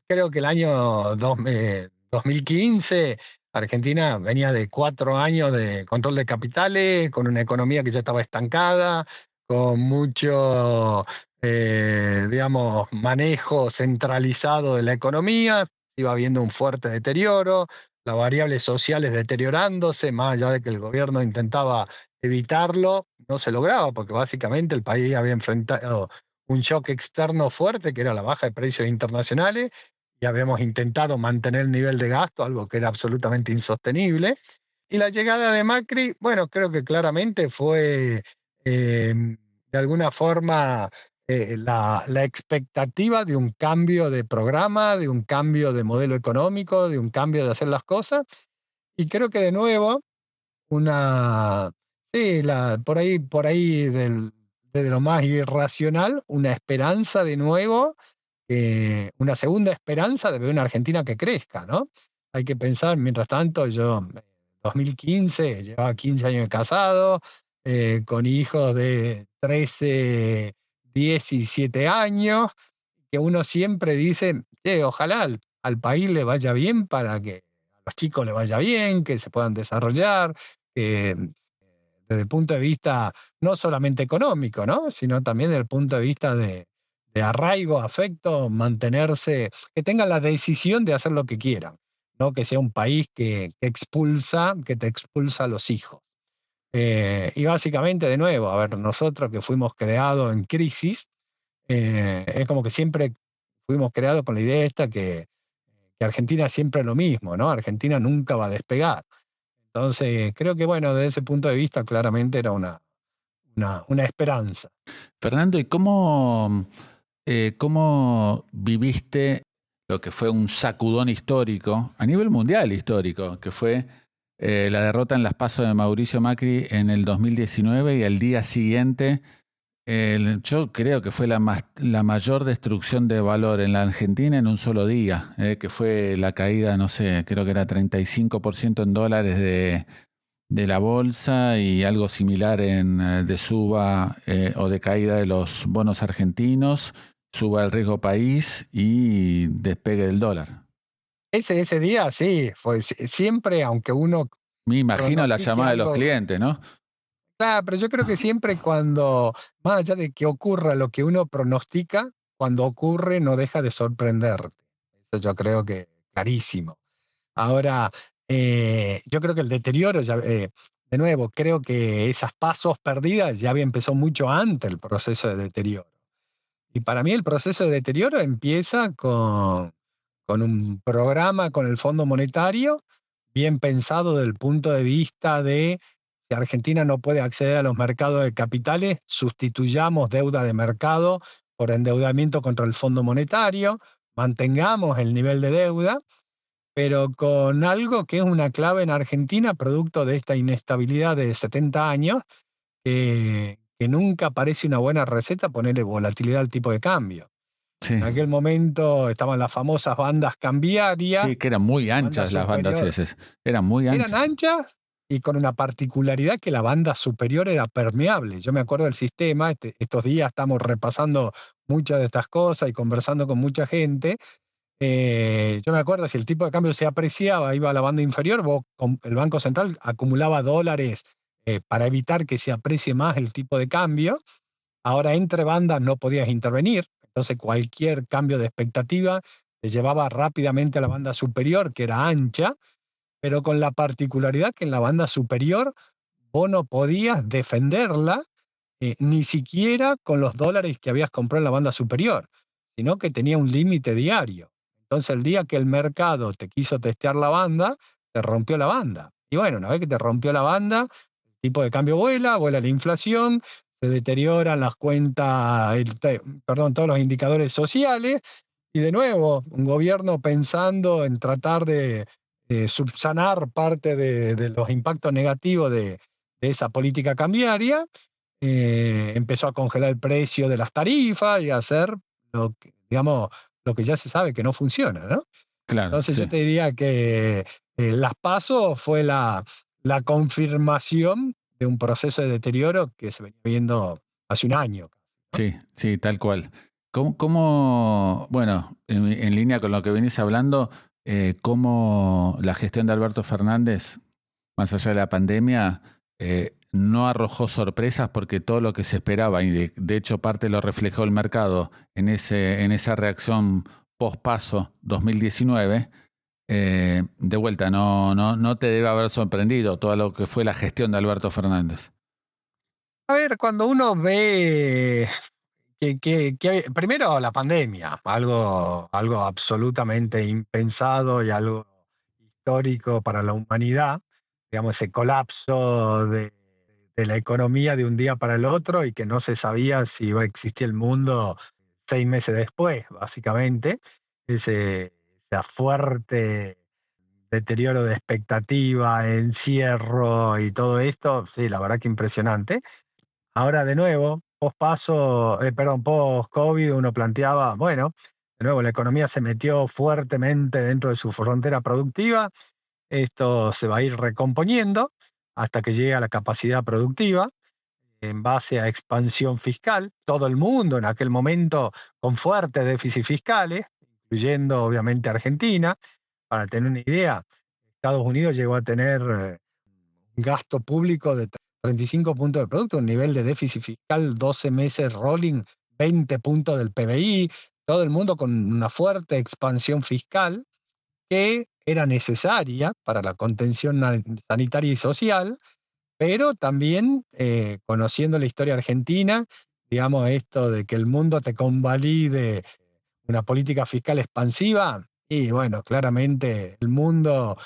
Creo que el año 2015, Argentina venía de 4 años de control de capitales, con una economía que ya estaba estancada, con mucho, digamos, manejo centralizado de la economía, iba habiendo un fuerte deterioro, las variables sociales deteriorándose, más allá de que el gobierno intentaba evitarlo, no se lograba, porque básicamente el país había enfrentado un shock externo fuerte, que era la baja de precios internacionales, y habíamos intentado mantener el nivel de gasto, algo que era absolutamente insostenible. Y la llegada de Macri, bueno, creo que claramente fue de alguna forma la expectativa de un cambio de programa, de un cambio de modelo económico, de un cambio de hacer las cosas. Y creo que de nuevo, una, sí, por ahí desde lo más irracional, una esperanza de nuevo una segunda esperanza de ver una Argentina que crezca, ¿no? Hay que pensar, mientras tanto, yo en 2015 llevaba 15 años de casado, con hijos de 13, 17 años, que uno siempre dice, ojalá al país le vaya bien para que a los chicos le vaya bien, que se puedan desarrollar, que desde el punto de vista no solamente económico, ¿no? Sino también desde el punto de vista de arraigo, afecto, mantenerse, que tengan la decisión de hacer lo que quieran, no que sea un país que te expulsa a los hijos. Y básicamente, de nuevo, a ver, nosotros que fuimos creados en crisis, es como que siempre fuimos creados con la idea esta que Argentina siempre es lo mismo, ¿no? Argentina nunca va a despegar. Entonces, creo que, bueno, desde ese punto de vista, claramente era una esperanza. Fernando, ¿y cómo viviste lo que fue un sacudón histórico, a nivel mundial histórico, que fue la derrota en las PASO de Mauricio Macri en el 2019 y al día siguiente, yo creo que fue la mayor destrucción de valor en la Argentina en un solo día, que fue la caída, no sé, creo que era 35% en dólares de la bolsa y algo similar de suba o de caída de los bonos argentinos, suba el riesgo país y despegue del dólar? Ese día sí, fue siempre, aunque uno Me imagino la pronostique llamada de los algo. clientes, ¿no? Claro, pero yo creo que siempre cuando, más allá de que ocurra lo que uno pronostica, cuando ocurre no deja de sorprenderte. Eso yo creo que clarísimo. Ahora, yo creo que el deterioro, de nuevo, creo que esas pasos perdidas ya había empezado mucho antes el proceso de deterioro. Y para mí el proceso de deterioro empieza con un programa con el Fondo Monetario bien pensado desde el punto de vista de si Argentina no puede acceder a los mercados de capitales, sustituyamos deuda de mercado por endeudamiento contra el Fondo Monetario, mantengamos el nivel de deuda, pero con algo que es una clave en Argentina, producto de esta inestabilidad de 70 años, que nunca parece una buena receta ponerle volatilidad al tipo de cambio. Sí, En aquel momento estaban las famosas bandas cambiarias, sí, que eran muy la banda anchas las bandas superior esas, eran muy eran anchas. anchas y con una particularidad que la banda superior era permeable. Yo me acuerdo del sistema, estos días estamos repasando muchas de estas cosas y conversando con mucha gente. Yo me acuerdo, si el tipo de cambio se apreciaba, iba a la banda inferior, el Banco Central acumulaba dólares para evitar que se aprecie más el tipo de cambio. Ahora entre bandas no podías intervenir, entonces cualquier cambio de expectativa te llevaba rápidamente a la banda superior, que era ancha, pero con la particularidad que en la banda superior vos no podías defenderla ni siquiera con los dólares que habías comprado en la banda superior, sino que tenía un límite diario. Entonces el día que el mercado te quiso testear la banda, te rompió la banda. Y bueno, una vez que te rompió la banda, el tipo de cambio vuela la inflación, se deterioran las cuentas, todos los indicadores sociales, y de nuevo, un gobierno pensando en tratar de subsanar parte de los impactos negativos de esa política cambiaria, empezó a congelar el precio de las tarifas y a hacer digamos, lo que ya se sabe que no funciona, ¿no? Claro, Entonces yo sí. te diría que las PASO fue la confirmación de un proceso de deterioro que se venía viendo hace un año. Sí, sí, tal cual. Bueno, en línea con lo que venís hablando, cómo la gestión de Alberto Fernández, más allá de la pandemia, no arrojó sorpresas porque todo lo que se esperaba, y de hecho parte lo reflejó el mercado en esa reacción post-paso 2019, de vuelta, no te debe haber sorprendido todo lo que fue la gestión de Alberto Fernández. A ver, cuando uno ve primero la pandemia, algo absolutamente impensado y algo histórico para la humanidad, digamos, ese colapso de la economía de un día para el otro y que no se sabía si iba a existir el mundo 6 meses después, básicamente, esa fuerte deterioro de expectativa, encierro y todo esto, sí, la verdad que impresionante. Ahora de nuevo, post-COVID, uno planteaba, bueno, de nuevo la economía se metió fuertemente dentro de su frontera productiva. Esto se va a ir recomponiendo hasta que llegue a la capacidad productiva en base a expansión fiscal. Todo el mundo en aquel momento con fuertes déficits fiscales, incluyendo obviamente Argentina. Para tener una idea, Estados Unidos llegó a tener un gasto público de 35 puntos del producto, un nivel de déficit fiscal 12 meses rolling, 20 puntos del PBI, todo el mundo con una fuerte expansión fiscal que era necesaria para la contención sanitaria y social, pero también conociendo la historia argentina, digamos, esto de que el mundo te convalide una política fiscal expansiva, y bueno, claramente el mundo,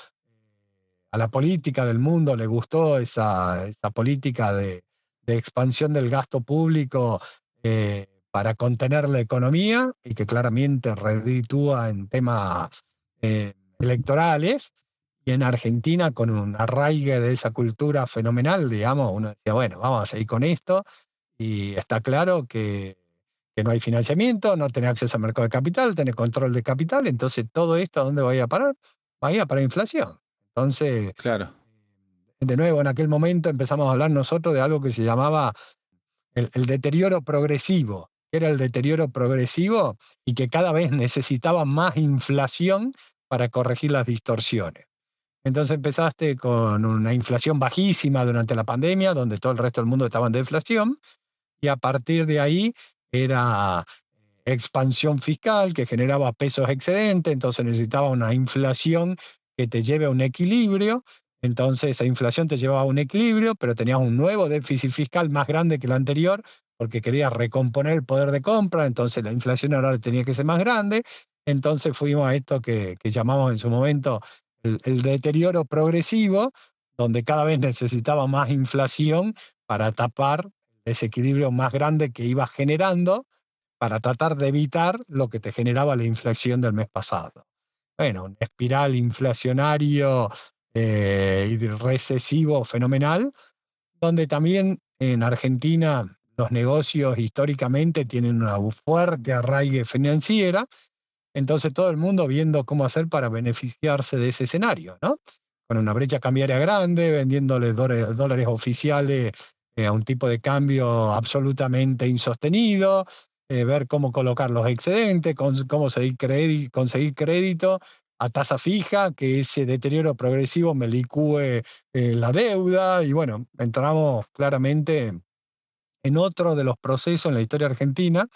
a la política del mundo le gustó esa política de expansión del gasto público para contener la economía y que claramente reditúa en temas electorales. Y en Argentina, con un arraigue de esa cultura fenomenal, digamos, uno decía, bueno, vamos a seguir con esto. Y está claro que no hay financiamiento, no tenés acceso al mercado de capital, tenés control de capital, entonces todo esto, ¿a dónde va a ir a parar? Va a ir a parar inflación. Entonces, Claro. de nuevo, en aquel momento empezamos a hablar nosotros de algo que se llamaba el deterioro progresivo, que era el deterioro progresivo y que cada vez necesitaba más inflación para corregir las distorsiones. Entonces empezaste con una inflación bajísima durante la pandemia, donde todo el resto del mundo estaba en deflación, y a partir de ahí era expansión fiscal que generaba pesos excedentes, entonces necesitaba una inflación que te lleve a un equilibrio. Entonces esa inflación te llevaba a un equilibrio, pero tenías un nuevo déficit fiscal más grande que el anterior porque querías recomponer el poder de compra, entonces la inflación ahora tenía que ser más grande. Entonces fuimos a esto que llamamos en su momento el deterioro progresivo, donde cada vez necesitaba más inflación para tapar el desequilibrio más grande que iba generando, para tratar de evitar lo que te generaba la inflación del mes pasado. Bueno, una espiral inflacionario y recesivo fenomenal, donde también en Argentina los negocios históricamente tienen una fuerte arraigue financiera, entonces todo el mundo viendo cómo hacer para beneficiarse de ese escenario, ¿no? Con una brecha cambiaria grande, vendiéndole dólares oficiales a un tipo de cambio absolutamente insostenido, ver cómo colocar los excedentes, cómo conseguir crédito a tasa fija, que ese deterioro progresivo me licúe la deuda, y bueno, entramos claramente en otro de los procesos en la historia argentina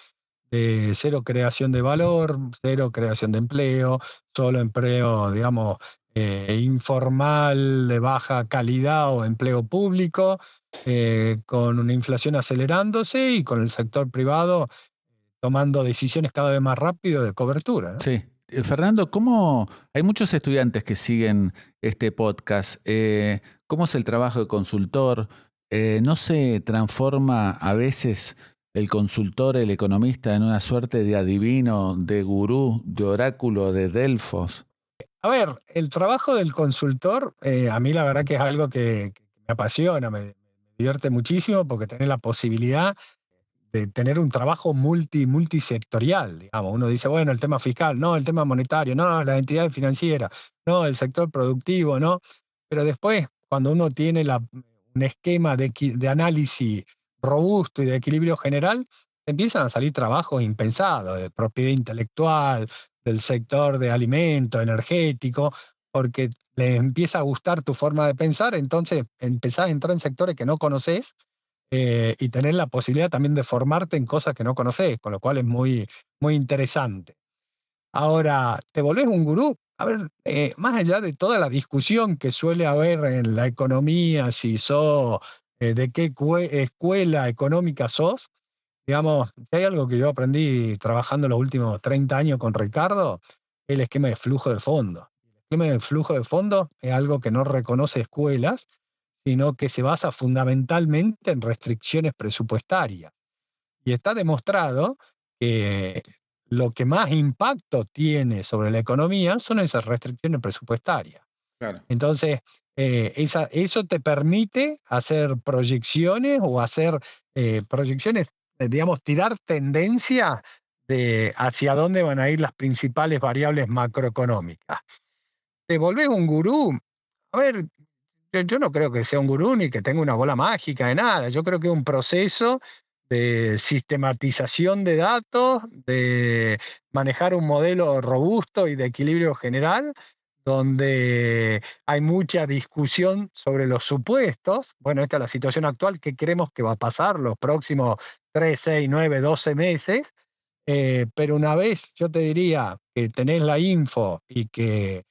de cero creación de valor, cero creación de empleo, solo empleo, digamos, informal, de baja calidad o empleo público, con una inflación acelerándose y con el sector privado tomando decisiones cada vez más rápido de cobertura, ¿no? Sí. Fernando, ¿cómo hay muchos estudiantes que siguen este podcast? ¿Cómo es el trabajo de consultor? ¿No se transforma a veces el consultor, el economista, en una suerte de adivino, de gurú, de oráculo, de Delfos? A ver, el trabajo del consultor, a mí la verdad que es algo que me apasiona, me divierte muchísimo porque tenés la posibilidad de tener un trabajo multisectorial, digamos. Uno dice, bueno, el tema fiscal, no, el tema monetario, no, las entidades financieras, no, el sector productivo, no. Pero después, cuando uno tiene un esquema de análisis robusto y de equilibrio general, empiezan a salir trabajos impensados, de propiedad intelectual, del sector de alimentos, energético, porque les empieza a gustar tu forma de pensar, entonces empezás a entrar en sectores que no conoces y tener la posibilidad también de formarte en cosas que no conoces, con lo cual es muy, muy interesante. Ahora, ¿te volvés un gurú? A ver, más allá de toda la discusión que suele haber en la economía, si sos, de qué escuela económica sos, digamos, si hay algo que yo aprendí trabajando los últimos 30 años con Ricardo, el esquema de flujo de fondo. El esquema de flujo de fondo es algo que no reconoce escuelas, sino que se basa fundamentalmente en restricciones presupuestarias. Y está demostrado que lo que más impacto tiene sobre la economía son esas restricciones presupuestarias. Claro. Entonces, eso te permite hacer proyecciones o hacer proyecciones, digamos, tirar tendencias de hacia dónde van a ir las principales variables macroeconómicas. ¿Te volvés un gurú? A ver, yo no creo que sea un gurú ni que tenga una bola mágica de nada. Yo creo que es un proceso de sistematización de datos, de manejar un modelo robusto y de equilibrio general, donde hay mucha discusión sobre los supuestos. Bueno, esta es la situación actual, ¿qué creemos que va a pasar los próximos 3, 6, 9, 12 meses? Pero una vez yo te diría que tenés la info y que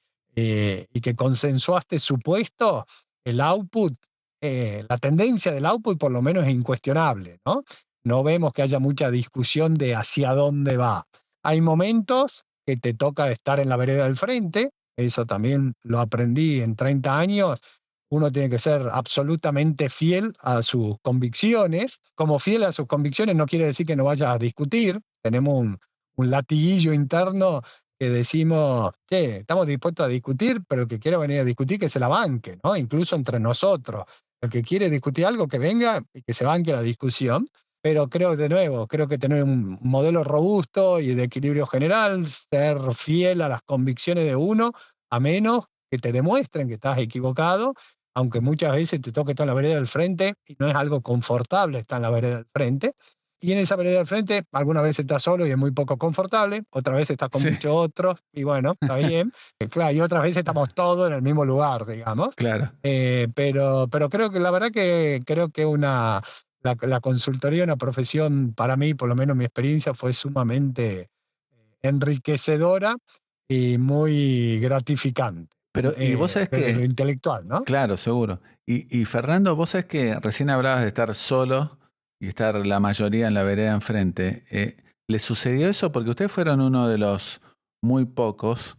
consensuaste supuestos, el output, la tendencia del output por lo menos es incuestionable, ¿no? No vemos que haya mucha discusión de hacia dónde va. Hay momentos que te toca estar en la vereda del frente, eso también lo aprendí en 30 años. Uno tiene que ser absolutamente fiel a sus convicciones. Como fiel a sus convicciones no quiere decir que no vayas a discutir. Tenemos un latiguillo interno que decimos, che, estamos dispuestos a discutir, pero el que quiera venir a discutir que se la banque, ¿no? Incluso entre nosotros. El que quiere discutir algo que venga y que se banque la discusión. Pero creo, de nuevo, creo que tener un modelo robusto y de equilibrio general, ser fiel a las convicciones de uno, a menos que te demuestren que estás equivocado, aunque muchas veces te toque estar en la vereda del frente y no es algo confortable estar en la vereda del frente. Y en esa vereda del frente, algunas veces estás solo y es muy poco confortable, otras veces estás con Sí, muchos otros y bueno, está bien. Claro, y otras veces estamos todos en el mismo lugar, digamos. claro. Pero creo que la verdad que creo que la consultoría, una profesión, para mí, por lo menos mi experiencia, fue sumamente enriquecedora y muy gratificante Pero, y vos sabés desde lo que, intelectual, ¿no? claro, seguro. Y Fernando, vos sabés que recién hablabas de estar solo y estar la mayoría en la vereda enfrente. ¿Le sucedió eso? Porque ustedes fueron uno de los muy pocos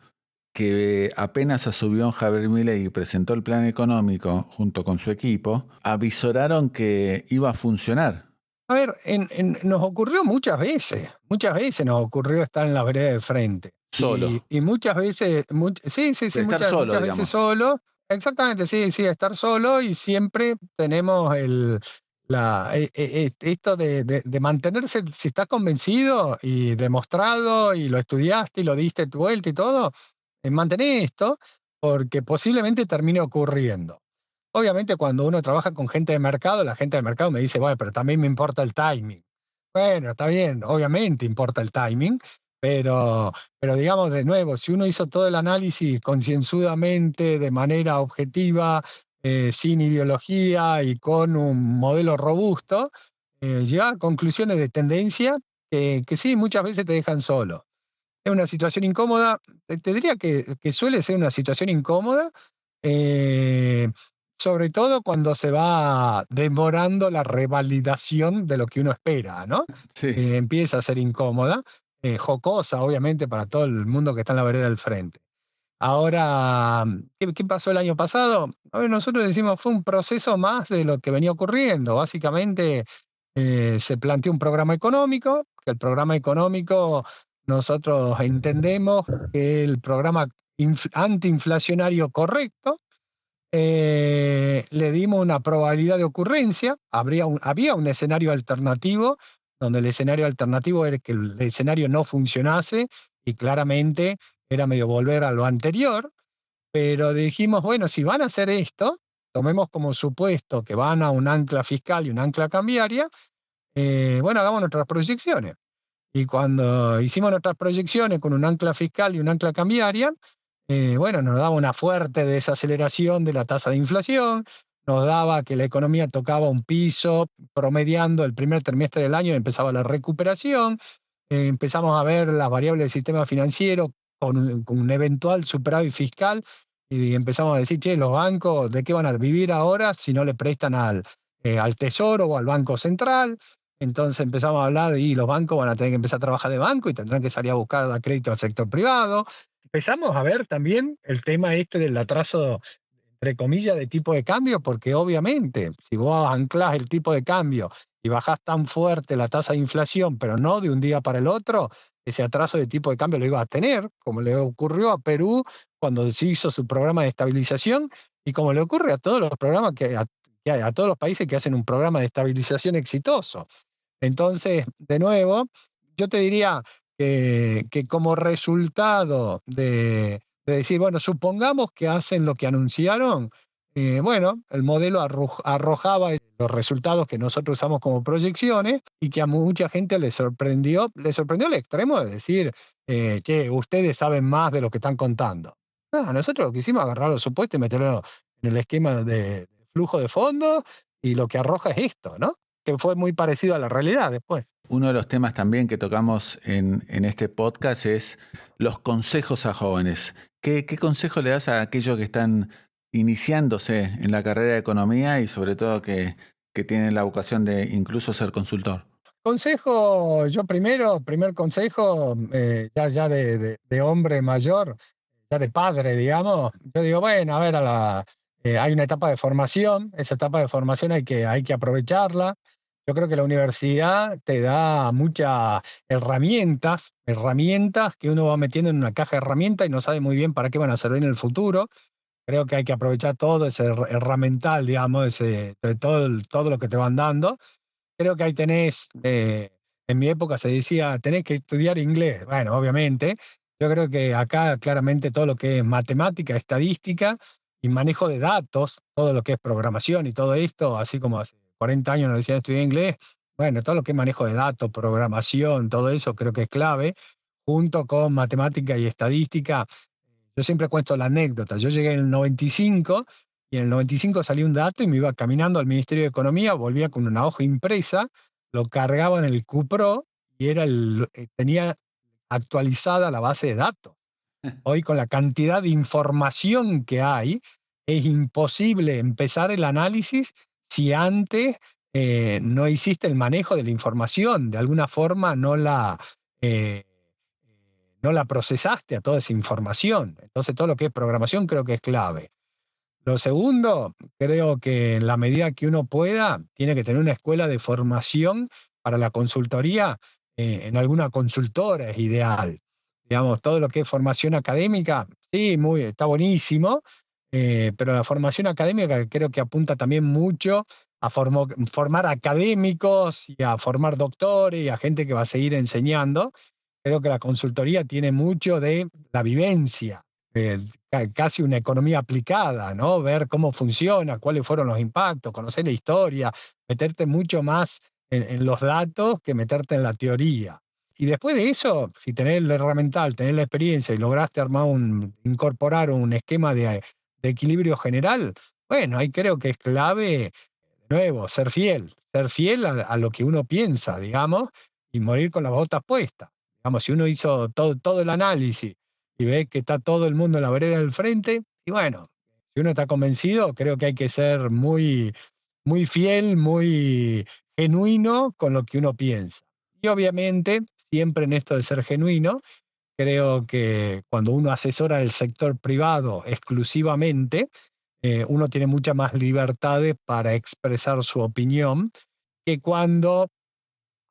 que apenas asumió Javier Milei y presentó el plan económico junto con su equipo, avisoraron que iba a funcionar. A ver, nos ocurrió muchas veces nos ocurrió estar en la vereda de frente. Solo. Y muchas veces, sí, sí, sí, Estar solo, muchas veces digamos. solo. Exactamente, sí, sí, estar solo y siempre tenemos esto de mantenerse, si estás convencido y demostrado y lo estudiaste y lo diste tu vuelta y todo, mantener esto porque posiblemente termine ocurriendo. Obviamente, cuando uno trabaja con gente de mercado, la gente del mercado me dice, bueno, pero también me importa el timing. Bueno, está bien, obviamente importa el timing, pero digamos de nuevo, si uno hizo todo el análisis concienzudamente, de manera objetiva, sin ideología y con un modelo robusto, llega a conclusiones de tendencia que sí, muchas veces te dejan solo. Es una situación incómoda, te diría que suele ser una situación incómoda, eh, sobre todo cuando se va demorando la revalidación de lo que uno espera, ¿no? Sí. Empieza a ser incómoda, jocosa, obviamente, para todo el mundo que está en la vereda del frente. Ahora, ¿qué pasó el año pasado? A ver, nosotros decimos fue un proceso más de lo que venía ocurriendo. Básicamente, se planteó un programa económico, que el programa económico nosotros entendemos que el programa antiinflacionario correcto, le dimos una probabilidad de ocurrencia, había un escenario alternativo, donde el escenario alternativo era que el escenario no funcionase y claramente era medio volver a lo anterior, pero dijimos, bueno, si van a hacer esto, tomemos como supuesto que van a un ancla fiscal y un ancla cambiaria, bueno, hagamos nuestras proyecciones. Y cuando hicimos nuestras proyecciones con un ancla fiscal y un ancla cambiaria, bueno, nos daba una fuerte desaceleración de la tasa de inflación, nos daba que la economía tocaba un piso promediando el primer trimestre del año y empezaba la recuperación, empezamos a ver las variables del sistema financiero con un eventual superávit fiscal y empezamos a decir, che, los bancos, ¿de qué van a vivir ahora si no le prestan al Tesoro o al Banco Central? Entonces empezamos a hablar y los bancos van a tener que empezar a trabajar de banco y tendrán que salir a buscar dar crédito al sector privado. Empezamos a ver también el tema este del atraso, entre comillas, de tipo de cambio, porque obviamente si vos anclás el tipo de cambio y bajás tan fuerte la tasa de inflación, pero no de un día para el otro, ese atraso de tipo de cambio lo ibas a tener, como le ocurrió a Perú cuando se hizo su programa de estabilización y como le ocurre a todos los programas a todos los países que hacen un programa de estabilización exitoso. Entonces, de nuevo, yo te diría que como resultado de decir, bueno, supongamos que hacen lo que anunciaron, bueno, el modelo arrojaba los resultados que nosotros usamos como proyecciones y que a mucha gente le sorprendió al extremo de decir, che, ustedes saben más de lo que están contando. Nosotros lo que hicimos es agarrar los supuestos y meterlo en el esquema de flujo de fondos y lo que arroja es esto, ¿no? Que fue muy parecido a la realidad después. Uno de los temas también que tocamos en este podcast es los consejos a jóvenes. ¿Qué consejo le das a aquellos que están iniciándose en la carrera de economía y sobre todo que tienen la vocación de incluso ser consultor? Consejo, yo primer consejo, ya de hombre mayor, ya de padre, digamos, yo digo, bueno, a ver, hay una etapa de formación, esa etapa de formación hay que aprovecharla. Yo creo que la universidad te da muchas herramientas que uno va metiendo en una caja de herramientas y no sabe muy bien para qué van a servir en el futuro. Creo que hay que aprovechar todo ese herramental, digamos, todo lo que te van dando. Creo que ahí tenés, en mi época se decía, tenés que estudiar inglés. Bueno, obviamente, yo creo que acá claramente todo lo que es matemática, estadística y manejo de datos, todo lo que es programación y todo esto, así como hace 40 años nos decían estudiar inglés, bueno, todo lo que es manejo de datos, programación, todo eso creo que es clave, junto con matemática y estadística. Yo siempre cuento la anécdota. Yo llegué en el 95 y en el 95 salió un dato y me iba caminando al Ministerio de Economía, volvía con una hoja impresa, lo cargaba en el QPRO y tenía actualizada la base de datos. Hoy con la cantidad de información que hay, es imposible empezar el análisis si antes no hiciste el manejo de la información, de alguna forma no la procesaste a toda esa información. Entonces todo lo que es programación creo que es clave. Lo segundo, creo que en la medida que uno pueda, tiene que tener una escuela de formación para la consultoría, en alguna consultora es ideal. Digamos, todo lo que es formación académica, sí, está buenísimo, pero la formación académica creo que apunta también mucho a formar académicos y a formar doctores y a gente que va a seguir enseñando. Creo que la consultoría tiene mucho de la vivencia, casi una economía aplicada, ¿no? Ver cómo funciona, cuáles fueron los impactos, conocer la historia, meterte mucho más en los datos que meterte en la teoría. Y después de eso, si tenés el herramental, tenés la experiencia y lograste incorporar un esquema de equilibrio general, bueno, ahí creo que es clave, de nuevo, ser fiel a lo que uno piensa, digamos, y morir con las botas puestas. Digamos, si uno hizo todo el análisis y ve que está todo el mundo en la vereda del frente, y bueno, si uno está convencido, creo que hay que ser muy, muy fiel, muy genuino con lo que uno piensa. Y obviamente, siempre en esto de ser genuino, creo que cuando uno asesora el sector privado exclusivamente, uno tiene muchas más libertades para expresar su opinión que cuando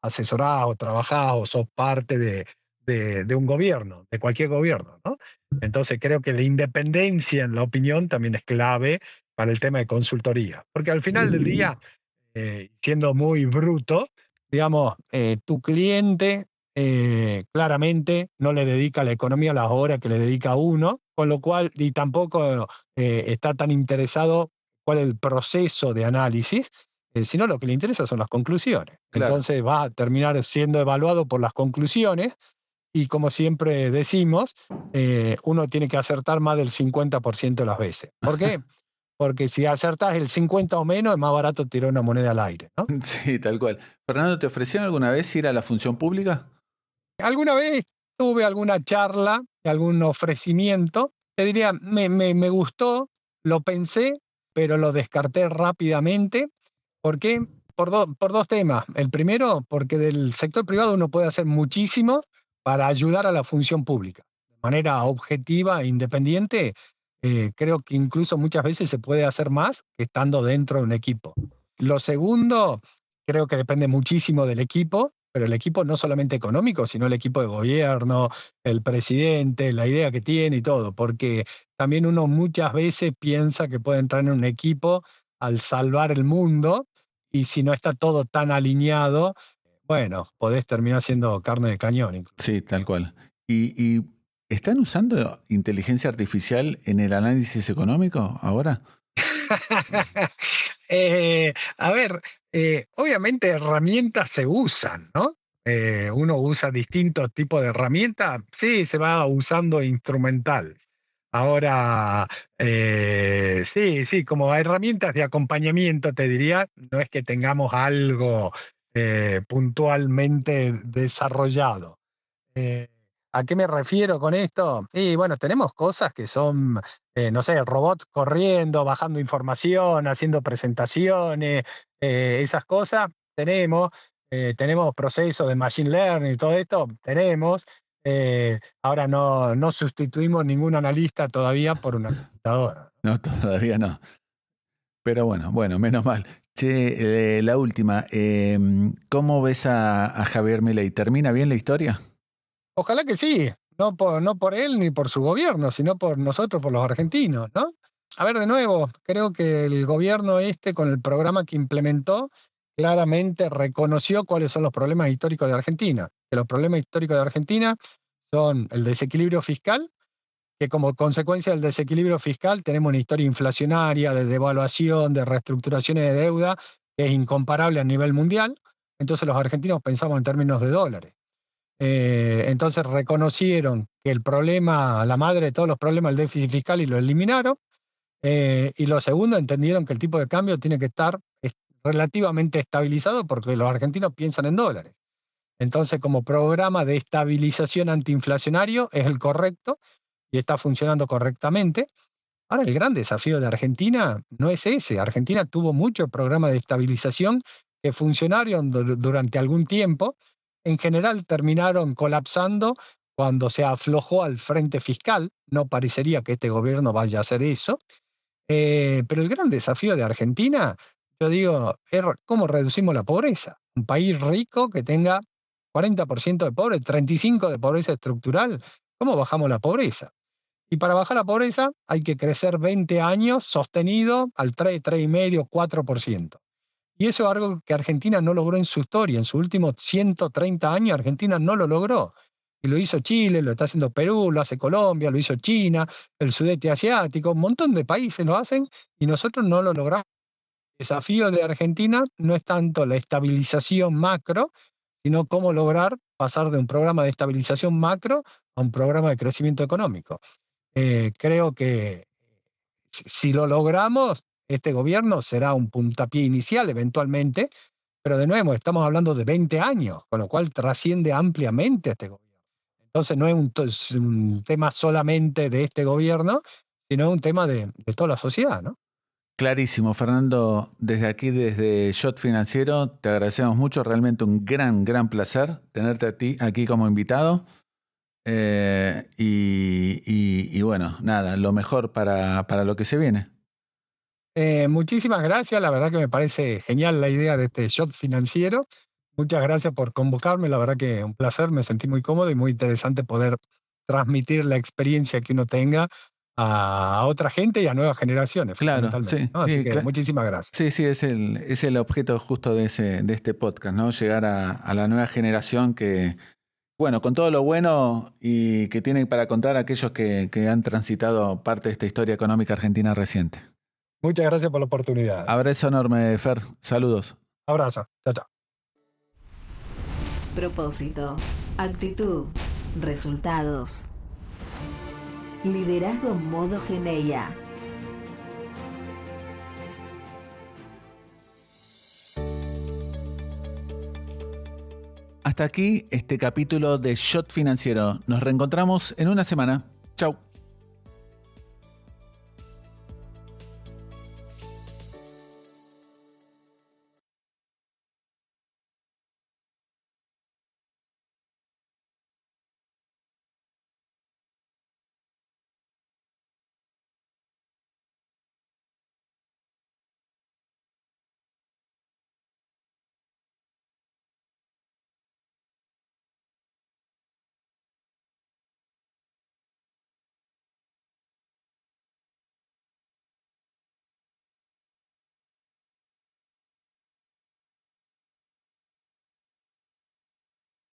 asesorás o trabajás o sos parte de un gobierno, de cualquier gobierno, ¿no? Entonces creo que la independencia en la opinión también es clave para el tema de consultoría, porque al final del día, siendo muy bruto, digamos, tu cliente claramente no le dedica a la economía las horas que le dedica a uno, con lo cual, y tampoco está tan interesado cuál es el proceso de análisis, sino lo que le interesa son las conclusiones. Claro. Entonces va a terminar siendo evaluado por las conclusiones y como siempre decimos, uno tiene que acertar más del 50% de las veces. ¿Por qué? Porque si acertás el 50 o menos, es más barato tirar una moneda al aire, ¿no? Sí, tal cual. Fernando, ¿te ofrecieron alguna vez ir a la función pública? Alguna vez tuve alguna charla, algún ofrecimiento, te diría, me gustó, lo pensé, pero lo descarté rápidamente. ¿Por qué? Por dos temas. El primero, porque del sector privado uno puede hacer muchísimo para ayudar a la función pública. De manera objetiva e independiente, creo que incluso muchas veces se puede hacer más que estando dentro de un equipo. Lo segundo, creo que depende muchísimo del equipo, pero el equipo no solamente económico, sino el equipo de gobierno, el presidente, la idea que tiene y todo, porque también uno muchas veces piensa que puede entrar en un equipo al salvar el mundo, y si no está todo tan alineado, bueno, podés terminar siendo carne de cañón incluso. Sí, tal cual. ¿Y están usando inteligencia artificial en el análisis económico ahora? A ver, obviamente herramientas se usan, ¿no? Uno usa distintos tipos de herramientas, sí, se va usando instrumental. Ahora, sí, como herramientas de acompañamiento, te diría, no es que tengamos algo puntualmente desarrollado. Eh, ¿A qué me refiero con esto? Y bueno, tenemos cosas que son, no sé, robots corriendo, bajando información, haciendo presentaciones, esas cosas, tenemos procesos de machine learning y todo esto, tenemos. Ahora no sustituimos ningún analista todavía por una computadora. No, todavía no. Pero bueno, menos mal. Che, la última. ¿Cómo ves a Javier Milei? ¿Termina bien la historia? Ojalá que sí, no por él ni por su gobierno, sino por nosotros, por los argentinos, ¿no? A ver, de nuevo, creo que el gobierno con el programa que implementó, claramente reconoció cuáles son los problemas históricos de Argentina. Que los problemas históricos de Argentina son el desequilibrio fiscal, que como consecuencia del desequilibrio fiscal tenemos una historia inflacionaria, de devaluación, de reestructuraciones de deuda, que es incomparable a nivel mundial. Entonces los argentinos pensamos en términos de dólares. Entonces reconocieron que el problema, la madre de todos los problemas, el déficit fiscal, y lo eliminaron. Y lo segundo, entendieron que el tipo de cambio tiene que estar relativamente estabilizado porque los argentinos piensan en dólares. Entonces, como programa de estabilización antiinflacionario es el correcto y está funcionando correctamente. Ahora, el gran desafío de Argentina no es ese. Argentina tuvo muchos programas de estabilización que funcionaron durante algún tiempo. En general terminaron colapsando cuando se aflojó al frente fiscal. No parecería que este gobierno vaya a hacer eso. Pero el gran desafío de Argentina, yo digo, es cómo reducimos la pobreza. Un país rico que tenga 40% de pobreza, 35% de pobreza estructural. ¿Cómo bajamos la pobreza? Y para bajar la pobreza hay que crecer 20 años sostenido al 3, 3,5, 4%. Y eso es algo que Argentina no logró en su historia. En sus últimos 130 años Argentina no lo logró. Y lo hizo Chile, lo está haciendo Perú, lo hace Colombia, lo hizo China, el sudeste asiático, un montón de países lo hacen y nosotros no lo logramos. El desafío de Argentina no es tanto la estabilización macro, sino cómo lograr pasar de un programa de estabilización macro a un programa de crecimiento económico. Creo que si lo logramos, este gobierno será un puntapié inicial eventualmente, pero de nuevo estamos hablando de 20 años, con lo cual trasciende ampliamente a este gobierno. Entonces no es un tema solamente de este gobierno, sino un tema de toda la sociedad, ¿no? Clarísimo, Fernando. Desde aquí, desde Shot Financiero, te agradecemos mucho. Realmente un gran placer tenerte a ti aquí como invitado. Y bueno, nada, lo mejor para lo que se viene. Muchísimas gracias, la verdad que me parece genial la idea de este Shot Financiero. Muchas gracias por convocarme, la verdad que un placer, me sentí muy cómodo y muy interesante poder transmitir la experiencia que uno tenga a otra gente y a nuevas generaciones, Claro, fundamentalmente, sí, ¿no? Así sí, que muchísimas gracias. sí, es el objeto justo de este podcast, ¿no? Llegar a la nueva generación que, bueno, con todo lo bueno y que tienen para contar aquellos que han transitado parte de esta historia económica argentina reciente. Muchas gracias por la oportunidad. Abrazo enorme, Fer. Saludos. Abrazo. Chao, chao. Propósito, actitud, resultados. Liderazgo modo Geneia. Hasta aquí este capítulo de Shot Financiero. Nos reencontramos en una semana. Chau.